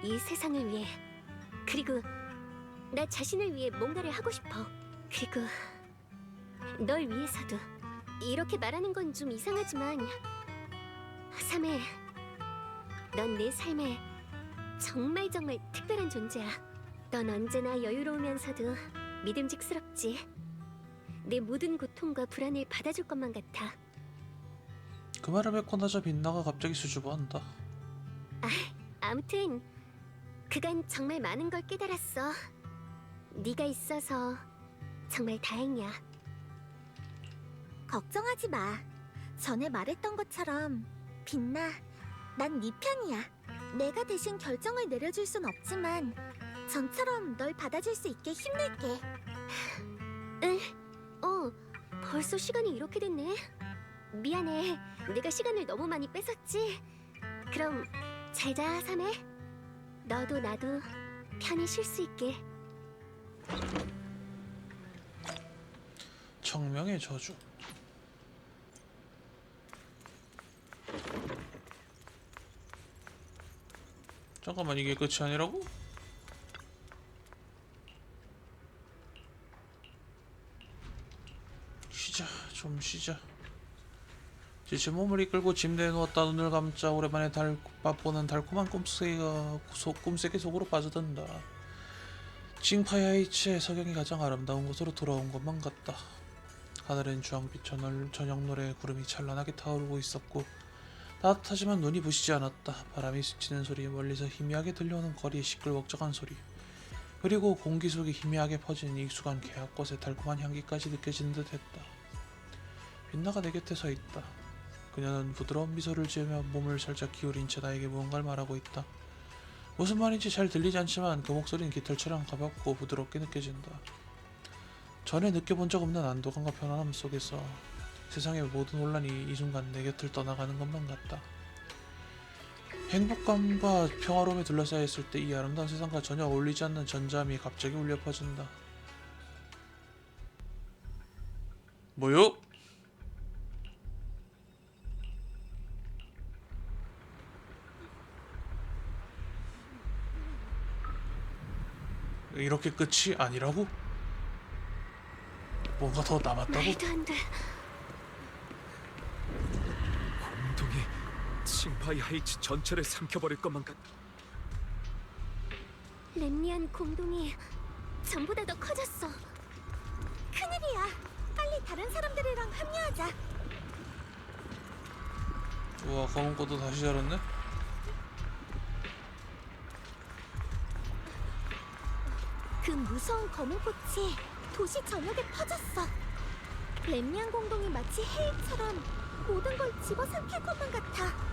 이 세상을 위해, 그리고 나 자신을 위해 뭔가를 하고 싶어. 그리고 널 위해서도. 이렇게 말하는 건 좀 이상하지만 사메, 넌 내 삶에 정말 특별한 존재야. 넌 언제나 여유로우면서도 믿음직스럽지. 내 모든 고통과 불안을 받아줄 것만 같아. 그 말을 뱉고 나자 빛나가 갑자기 수줍어한다. 아무튼 그간 정말 많은 걸 깨달았어. 네가 있어서 정말 다행이야. 걱정하지 마. 전에 말했던 것처럼 빛나, 난 네 편이야. 내가 대신 결정을 내려줄 순 없지만 전처럼 널 받아줄 수 있게 힘낼게. 벌써 시간이 이렇게 됐네. 미안해. 내가 시간을 너무 많이 뺏었지. 그럼 잘 자, 사메. 너도 나도 편히 쉴 수 있게. 청명의 저주. 잠깐만, 이게 끝이 아니라고? 쉬자, 좀 쉬자. 지친 몸을 이끌고 침대에 누웠다. 눈을 감자 오랜만에 맛보는 달콤한 꿈속에 속으로 빠져든다. 칭파이 하이츠의 석양이 가장 아름다운 곳으로 돌아온 것만 같다. 하늘엔 주황빛 저녁 노래에 구름이 찬란하게 타오르고 있었고 따뜻하지만 눈이 부시지 않았다. 바람이 스치는 소리, 멀리서 희미하게 들려오는 거리의 시끌벅적한 소리, 그리고 공기 속에 희미하게 퍼진 익숙한 개화꽃의 달콤한 향기까지 느껴지는 듯했다. 빛나가 내 곁에 서 있다. 그녀는 부드러운 미소를 지으며 몸을 살짝 기울인 채 나에게 무언가를 말하고 있다. 무슨 말인지 잘 들리지 않지만 그 목소리는 깃털처럼 가볍고 부드럽게 느껴진다. 전에 느껴본 적 없는 안도감과 편안함 속에서 세상의 모든 혼란이 이 순간 내 곁을 떠나가는 것만 같다. 행복감과 평화로움에 둘러싸여 있을 때 이 아름다운 세상과 전혀 어울리지 않는 전자함이 갑자기 울려 퍼진다. 뭐요? 이렇게 끝이 아니라고? 뭔가 더 남았다고? 말도 안 돼. 공동이 칭파이 하이츠 전체를 삼켜버릴 것만 같. 렘니안 공동이 전보다 더 커졌어. 큰일이야. 빨리 다른 사람들이랑 합류하자. 우와, 검은 꽃도 다시 자랐네? 그 무서운 검은 꽃이 도시 전역에 퍼졌어. 렘니안 공동이 마치 해일처럼 모든 걸 집어삼킬 것만 같아.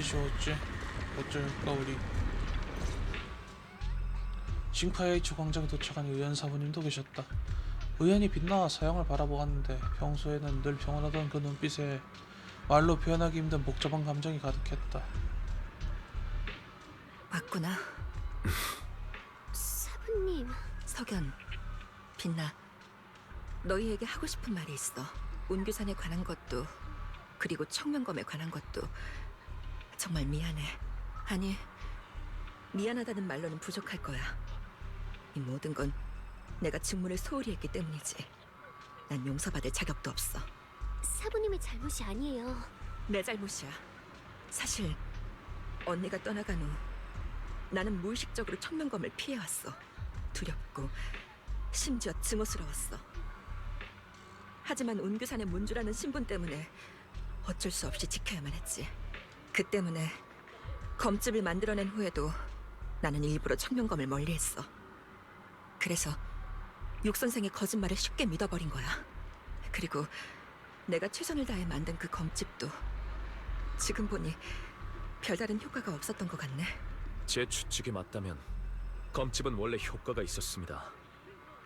어찌 좋았지? 어쩔까 우리. 칭파이하이츠 광장에 도착한 의연 사부님도 계셨다. 의연이 빛나와 사형을 바라보았는데 평소에는 늘 평온하던 그 눈빛에 말로 표현하기 힘든 복잡한 감정이 가득했다. 왔구나. 사부님, 석연, 빛나. 너희에게 하고 싶은 말이 있어. 온규산에 관한 것도 그리고 청명검에 관한 것도. 정말 미안해. 아니, 미안하다는 말로는 부족할 거야. 이 모든 건 내가 직무를 소홀히 했기 때문이지. 난 용서받을 자격도 없어. 사부님의 잘못이 아니에요. 내 잘못이야. 사실 언니가 떠나간 후 나는 무의식적으로 청명검을 피해왔어. 두렵고 심지어 증오스러웠어. 하지만 온규산의 문주라는 신분 때문에 어쩔 수 없이 지켜야만 했지. 그 때문에 검집을 만들어낸 후에도 나는 일부러 청명검을 멀리했어. 그래서 육 선생의 거짓말을 쉽게 믿어버린 거야. 그리고 내가 최선을 다해 만든 그 검집도 지금 보니 별다른 효과가 없었던 것 같네. 제 추측이 맞다면 검집은 원래 효과가 있었습니다.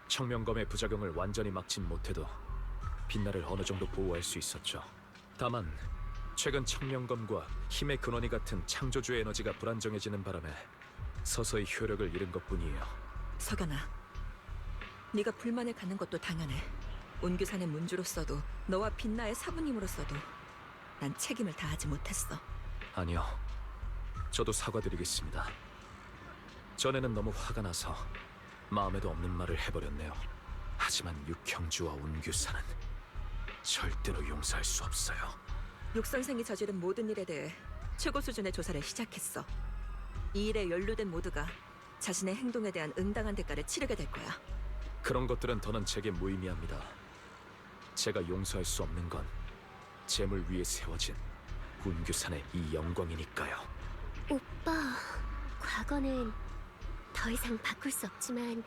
청명검의 부작용을 완전히 막진 못해도 빛나를 어느 정도 보호할 수 있었죠. 다만 최근 청명검과 힘의 근원이 같은 창조주의 에너지가 불안정해지는 바람에 서서히 효력을 잃은 것뿐이에요. 석연아, 네가 불만을 갖는 것도 당연해. 온규산의 문주로서도 너와 빛나의 사부님으로서도 난 책임을 다하지 못했어. 아니요, 저도 사과드리겠습니다. 전에는 너무 화가 나서 마음에도 없는 말을 해버렸네요. 하지만 육형주와 온규산은 절대로 용서할 수 없어요. 육 선생이 저지른 모든 일에 대해 최고 수준의 조사를 시작했어. 이 일에 연루된 모두가 자신의 행동에 대한 응당한 대가를 치르게 될 거야. 그런 것들은 더는 제게 무의미합니다. 제가 용서할 수 없는 건 재물 위에 세워진 온규산의 이 영광이니까요. 오빠, 과거는 더 이상 바꿀 수 없지만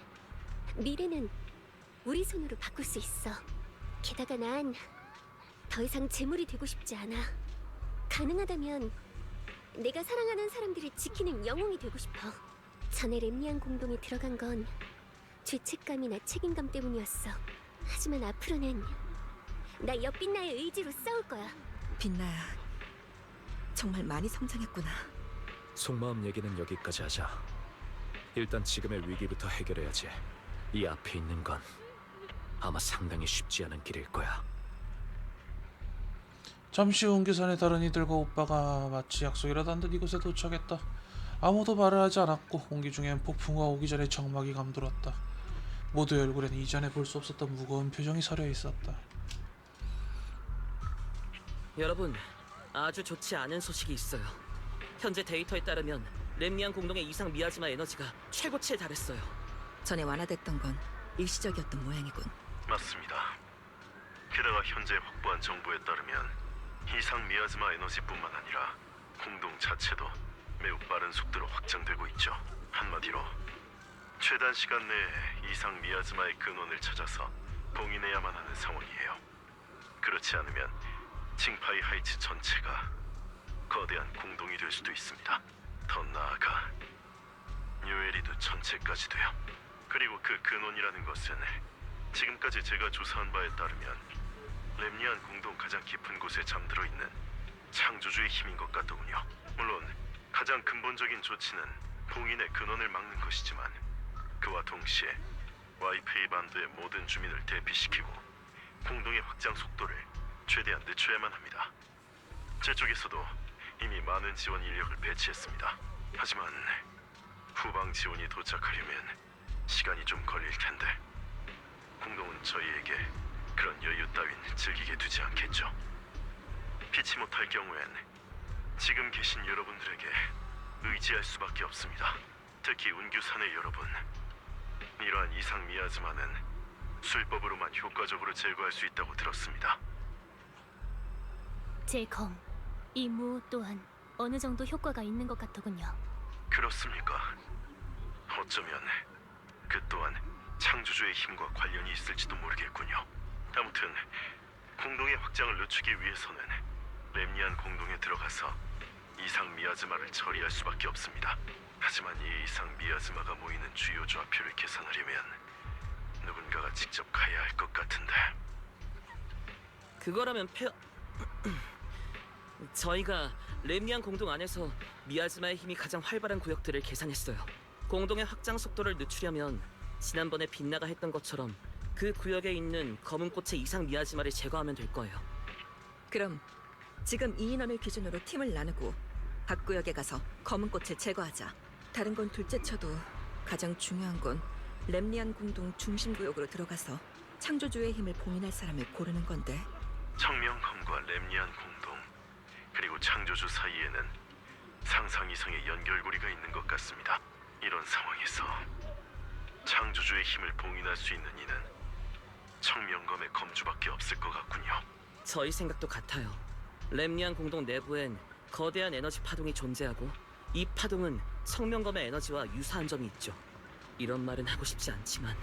미래는 우리 손으로 바꿀 수 있어. 게다가 난 더 이상 재물이 되고 싶지 않아. 가능하다면 내가 사랑하는 사람들을 지키는 영웅이 되고 싶어. 전에 렘리안 공동에 들어간 건 죄책감이나 책임감 때문이었어. 하지만 앞으로는 나 옆빛나의 의지로 싸울 거야. 빛나야, 정말 많이 성장했구나. 속마음 얘기는 여기까지 하자. 일단 지금의 위기부터 해결해야지. 이 앞에 있는 건 아마 상당히 쉽지 않은 길일 거야. 잠시 후 온규산의 다른 이들과 오빠가 마치 약속이라도 한 듯 이곳에 도착했다. 아무도 말을 하지 않았고 공기 중엔 폭풍과 오기 전에 정막이 감돌았다. 모두의 얼굴엔 이전에 볼 수 없었던 무거운 표정이 서려 있었다. 여러분, 아주 좋지 않은 소식이 있어요. 현재 데이터에 따르면 렘리안 공동의 이상 미야지마 에너지가 최고치에 달했어요. 전에 완화됐던 건 일시적이었던 모양이군. 맞습니다. 게다가 현재 확보한 정보에 따르면 이상 미야즈마 에너지뿐만 아니라 공동 자체도 매우 빠른 속도로 확장되고 있죠. 한마디로 최단 시간 내에 이상 미야즈마의 근원을 찾아서 봉인해야만 하는 상황이에요. 그렇지 않으면 칭파이 하이츠 전체가 거대한 공동이 될 수도 있습니다. 더 나아가 뉴에리도 전체까지도요. 그리고 그 근원이라는 것은 지금까지 제가 조사한 바에 따르면 렘리안 공동 가장 깊은 곳에 잠들어 있는 창조주의 힘인 것 같더군요. 물론 가장 근본적인 조치는 봉인의 근원을 막는 것이지만 그와 동시에 와이페이 반도의 모든 주민을 대피시키고 공동의 확장 속도를 최대한 늦춰야만 합니다. 제 쪽에서도 이미 많은 지원 인력을 배치했습니다. 하지만 후방 지원이 도착하려면 시간이 좀 걸릴 텐데 공동은 저희에게 그런 여유 따윈 즐기게 두지 않겠죠. 피치 못할 경우엔 지금 계신 여러분들에게 의지할 수밖에 없습니다. 특히 운규산의 여러분, 이러한 이상 미야즈마는 술법으로만 효과적으로 제거할 수 있다고 들었습니다. 제 검, 이 무 또한 어느 정도 효과가 있는 것 같더군요. 그렇습니까? 어쩌면 그 또한 창조주의 힘과 관련이 있을지도 모르겠군요. 아무튼 공동의 확장을 늦추기 위해서는 렘리안 공동에 들어가서 이상 미아즈마를 처리할 수밖에 없습니다. 하지만 이 이상 미아즈마가 모이는 주요 좌표를 계산하려면 누군가가 직접 가야 할 것 같은데. 그거라면 저희가 렘니안 공동 안에서 미아즈마의 힘이 가장 활발한 구역들을 계산했어요. 공동의 확장 속도를 늦추려면 지난번에 빛나가 했던 것처럼 그 구역에 있는 검은 꽃의 이상 미아즈마를 제거하면 될 거예요. 그럼 지금 이 인원을 기준으로 팀을 나누고 각 구역에 가서 검은 꽃을 제거하자. 다른 건 둘째 쳐도 가장 중요한 건 렘니안 공동 중심 구역으로 들어가서 창조주의 힘을 봉인할 사람을 고르는 건데. 청명검과 렘니안 공동 그리고 창조주 사이에는 상상 이상의 연결고리가 있는 것 같습니다. 이런 상황에서 창조주의 힘을 봉인할 수 있는 이는 청명검의 검주밖에 없을 것 같군요. 저희 생각도 같아요. 렘니안 공동 내부엔 거대한 에너지 파동이 존재하고 이 파동은 청명검의 에너지와 유사한 점이 있죠. 이런 말은 하고 싶지 않지만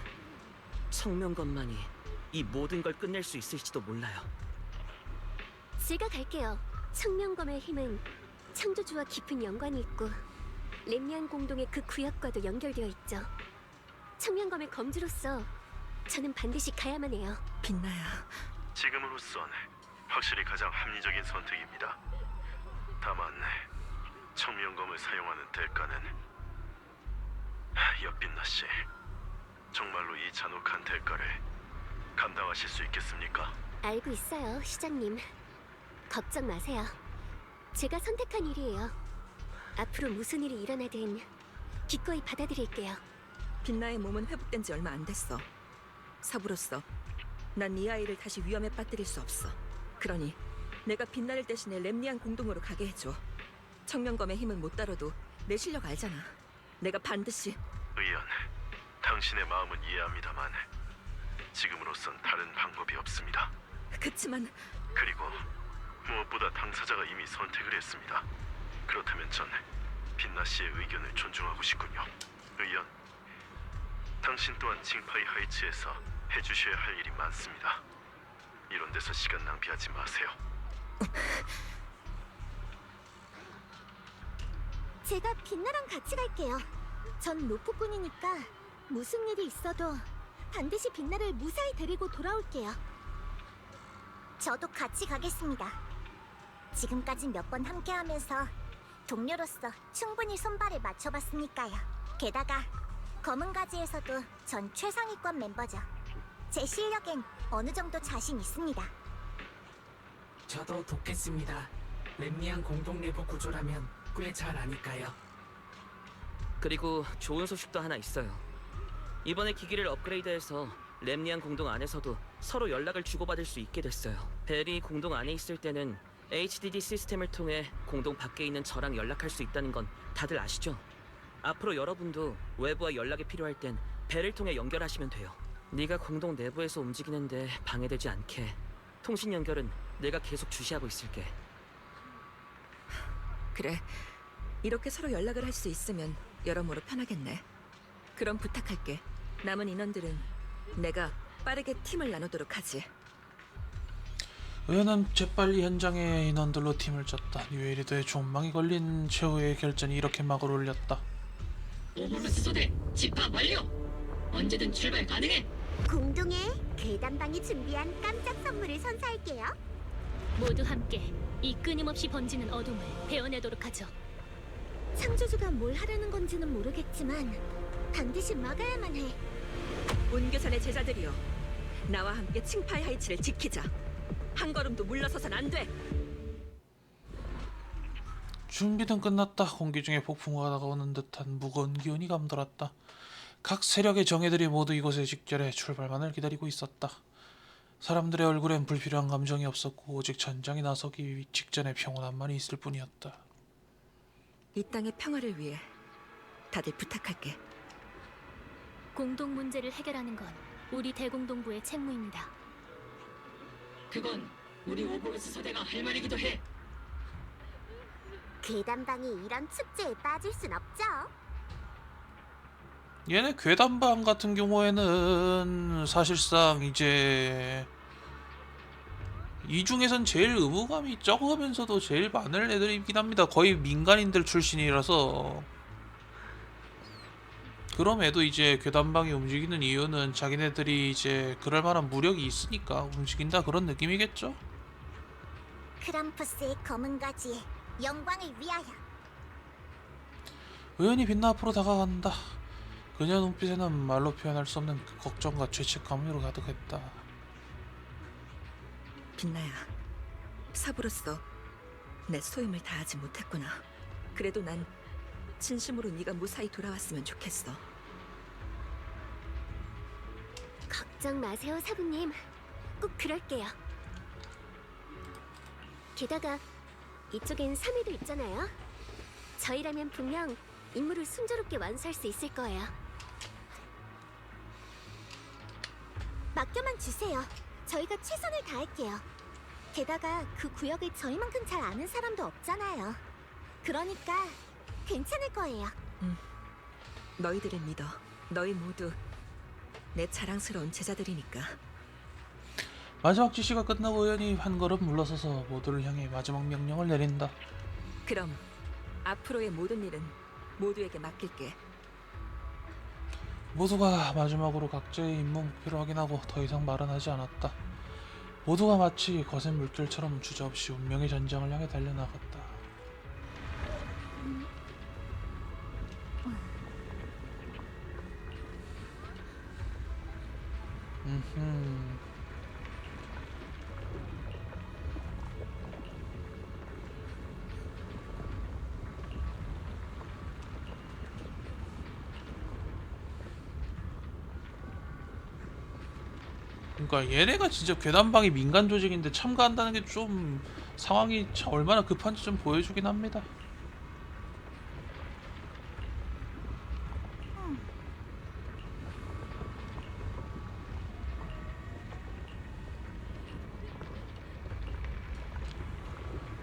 청명검만이 이 모든 걸 끝낼 수 있을지도 몰라요. 제가 갈게요. 청명검의 힘은 창조주와 깊은 연관이 있고 렘니안 공동의 그 구역과도 연결되어 있죠. 청명검의 검주로서 저는 반드시 가야만 해요. 빛나야. 지금으로선 확실히 가장 합리적인 선택입니다. 다만 청명검을 사용하는 대가는 엿빛나 씨, 정말로 이 잔혹한 대가를 감당하실 수 있겠습니까? 알고 있어요, 시장님. 걱정 마세요. 제가 선택한 일이에요. 앞으로 무슨 일이 일어나든 기꺼이 받아들일게요. 빛나의 몸은 회복된 지 얼마 안 됐어. 사부로서 난 이 아이를 다시 위험에 빠뜨릴 수 없어. 그러니 내가 빛나를 대신에 렘니안 공동으로 가게 해줘. 청명검의 힘은 못 다뤄도 내 실력 알잖아. 내가 반드시. 의연, 당신의 마음은 이해합니다만 지금으로선 다른 방법이 없습니다. 그치만 그리고 무엇보다 당사자가 이미 선택을 했습니다. 그렇다면 전 빛나 씨의 의견을 존중하고 싶군요. 의연, 당신 또한 칭파이 하이츠에서 해주셔야 할 일이 많습니다. 이런 데서 시간 낭비하지 마세요. 제가 빛나랑 같이 갈게요. 전 노프꾼이니까 무슨 일이 있어도 반드시 빛나를 무사히 데리고 돌아올게요. 저도 같이 가겠습니다. 지금까지 몇 번 함께하면서 동료로서 충분히 손발을 맞춰봤으니까요. 게다가 검은 가지에서도 전 최상위권 멤버죠. 제 실력엔 어느 정도 자신 있습니다. 저도 돕겠습니다. 렘니안 공동 내부 구조라면 꽤 잘 아니까요. 그리고 좋은 소식도 하나 있어요. 이번에 기기를 업그레이드해서 렘니안 공동 안에서도 서로 연락을 주고받을 수 있게 됐어요. 벨이 공동 안에 있을 때는 HDD 시스템을 통해 공동 밖에 있는 저랑 연락할 수 있다는 건 다들 아시죠? 앞으로 여러분도 외부와 연락이 필요할 땐 벨을 통해 연결하시면 돼요. 네가 공동 내부에서 움직이는데 방해되지 않게 통신 연결은 내가 계속 주시하고 있을게. 그래. 이렇게 서로 연락을 할 수 있으면 여러모로 편하겠네. 그럼 부탁할게. 남은 인원들은 내가 빠르게 팀을 나누도록 하지. 의연은 재빨리 현장의 인원들로 팀을 짰다. 뉴에리드의 존망이 걸린 최후의 결전이 이렇게 막을 올렸다. 오브로스 소대 집합 완료. 언제든 출발 가능해. 공동에 괴담방이 준비한 깜짝 선물을 선사할게요. 모두 함께 이 끊임없이 번지는 어둠을 베어내도록 하죠. 창조주가 뭘 하려는 건지는 모르겠지만 반드시 막아야만 해. 온교산의 제자들이여, 나와 함께 칭파이 하이츠를 지키자. 한 걸음도 물러서선 안 돼. 준비는 끝났다. 공기 중에 폭풍우가 다가오는 듯한 무거운 기운이 감돌았다. 각 세력의 정예들이 모두 이곳에 직결해 출발만을 기다리고 있었다. 사람들의 얼굴엔 불필요한 감정이 없었고 오직 전장에 나서기 직전의 평온함만이 있을 뿐이었다. 이 땅의 평화를 위해 다들 부탁할게. 공동 문제를 해결하는 건 우리 대공동부의 책무입니다. 그건 우리 오브로스 소대가 할 말이기도 해. 괴담방이 이런 축제에 빠질 순 없죠. 얘네 괴담방 같은 경우에는 사실상 이제 이 중에선 제일 의무감이 적으면서도 제일 많은 애들이긴 합니다. 거의 민간인들 출신이라서. 그럼에도 이제 괴담방이 움직이는 이유는 자기네들이 이제 그럴 만한 무력이 있으니까 움직인다 그런 느낌이겠죠? 크람푸스의 검은 가지에 영광을 위하여. 우연히 빛나 앞으로 다가간다. 그녀 눈빛에는 말로 표현할 수 없는 그 걱정과 죄책감으로 가득했다. 빛나야, 사부로서 내 소임을 다하지 못했구나. 그래도 난 진심으로 네가 무사히 돌아왔으면 좋겠어. 걱정 마세요, 사부님. 꼭 그럴게요. 게다가 이쪽엔 3위도 있잖아요. 저희라면 분명 임무를 순조롭게 완수할 수 있을 거예요. 맡겨만 주세요. 저희가 최선을 다할게요. 게다가 그 구역을 저희만큼 잘 아는 사람도 없잖아요. 그러니까 괜찮을 거예요. 너희들을 믿어. 너희 모두 내 자랑스러운 제자들이니까. 마지막 지시가 끝나고 우연히 한 걸음 물러서서 모두를 향해 마지막 명령을 내린다. 그럼 앞으로의 모든 일은 모두에게 맡길게. 모두가 마지막으로 각자의 임무 목표를 확인하고 더 이상 말은 하지 않았다. 모두가 마치 거센 물결처럼 주저없이 운명의 전쟁을 향해 달려나갔다. 그러니까 얘네가 진짜 괴담방이 민간 조직인데 참가한다는 게 좀 상황이 얼마나 급한지 좀 보여주긴 합니다.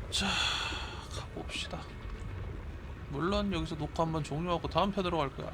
자, 가봅시다. 물론 여기서 녹화 한번 종료하고 다음 편으로 갈 거야.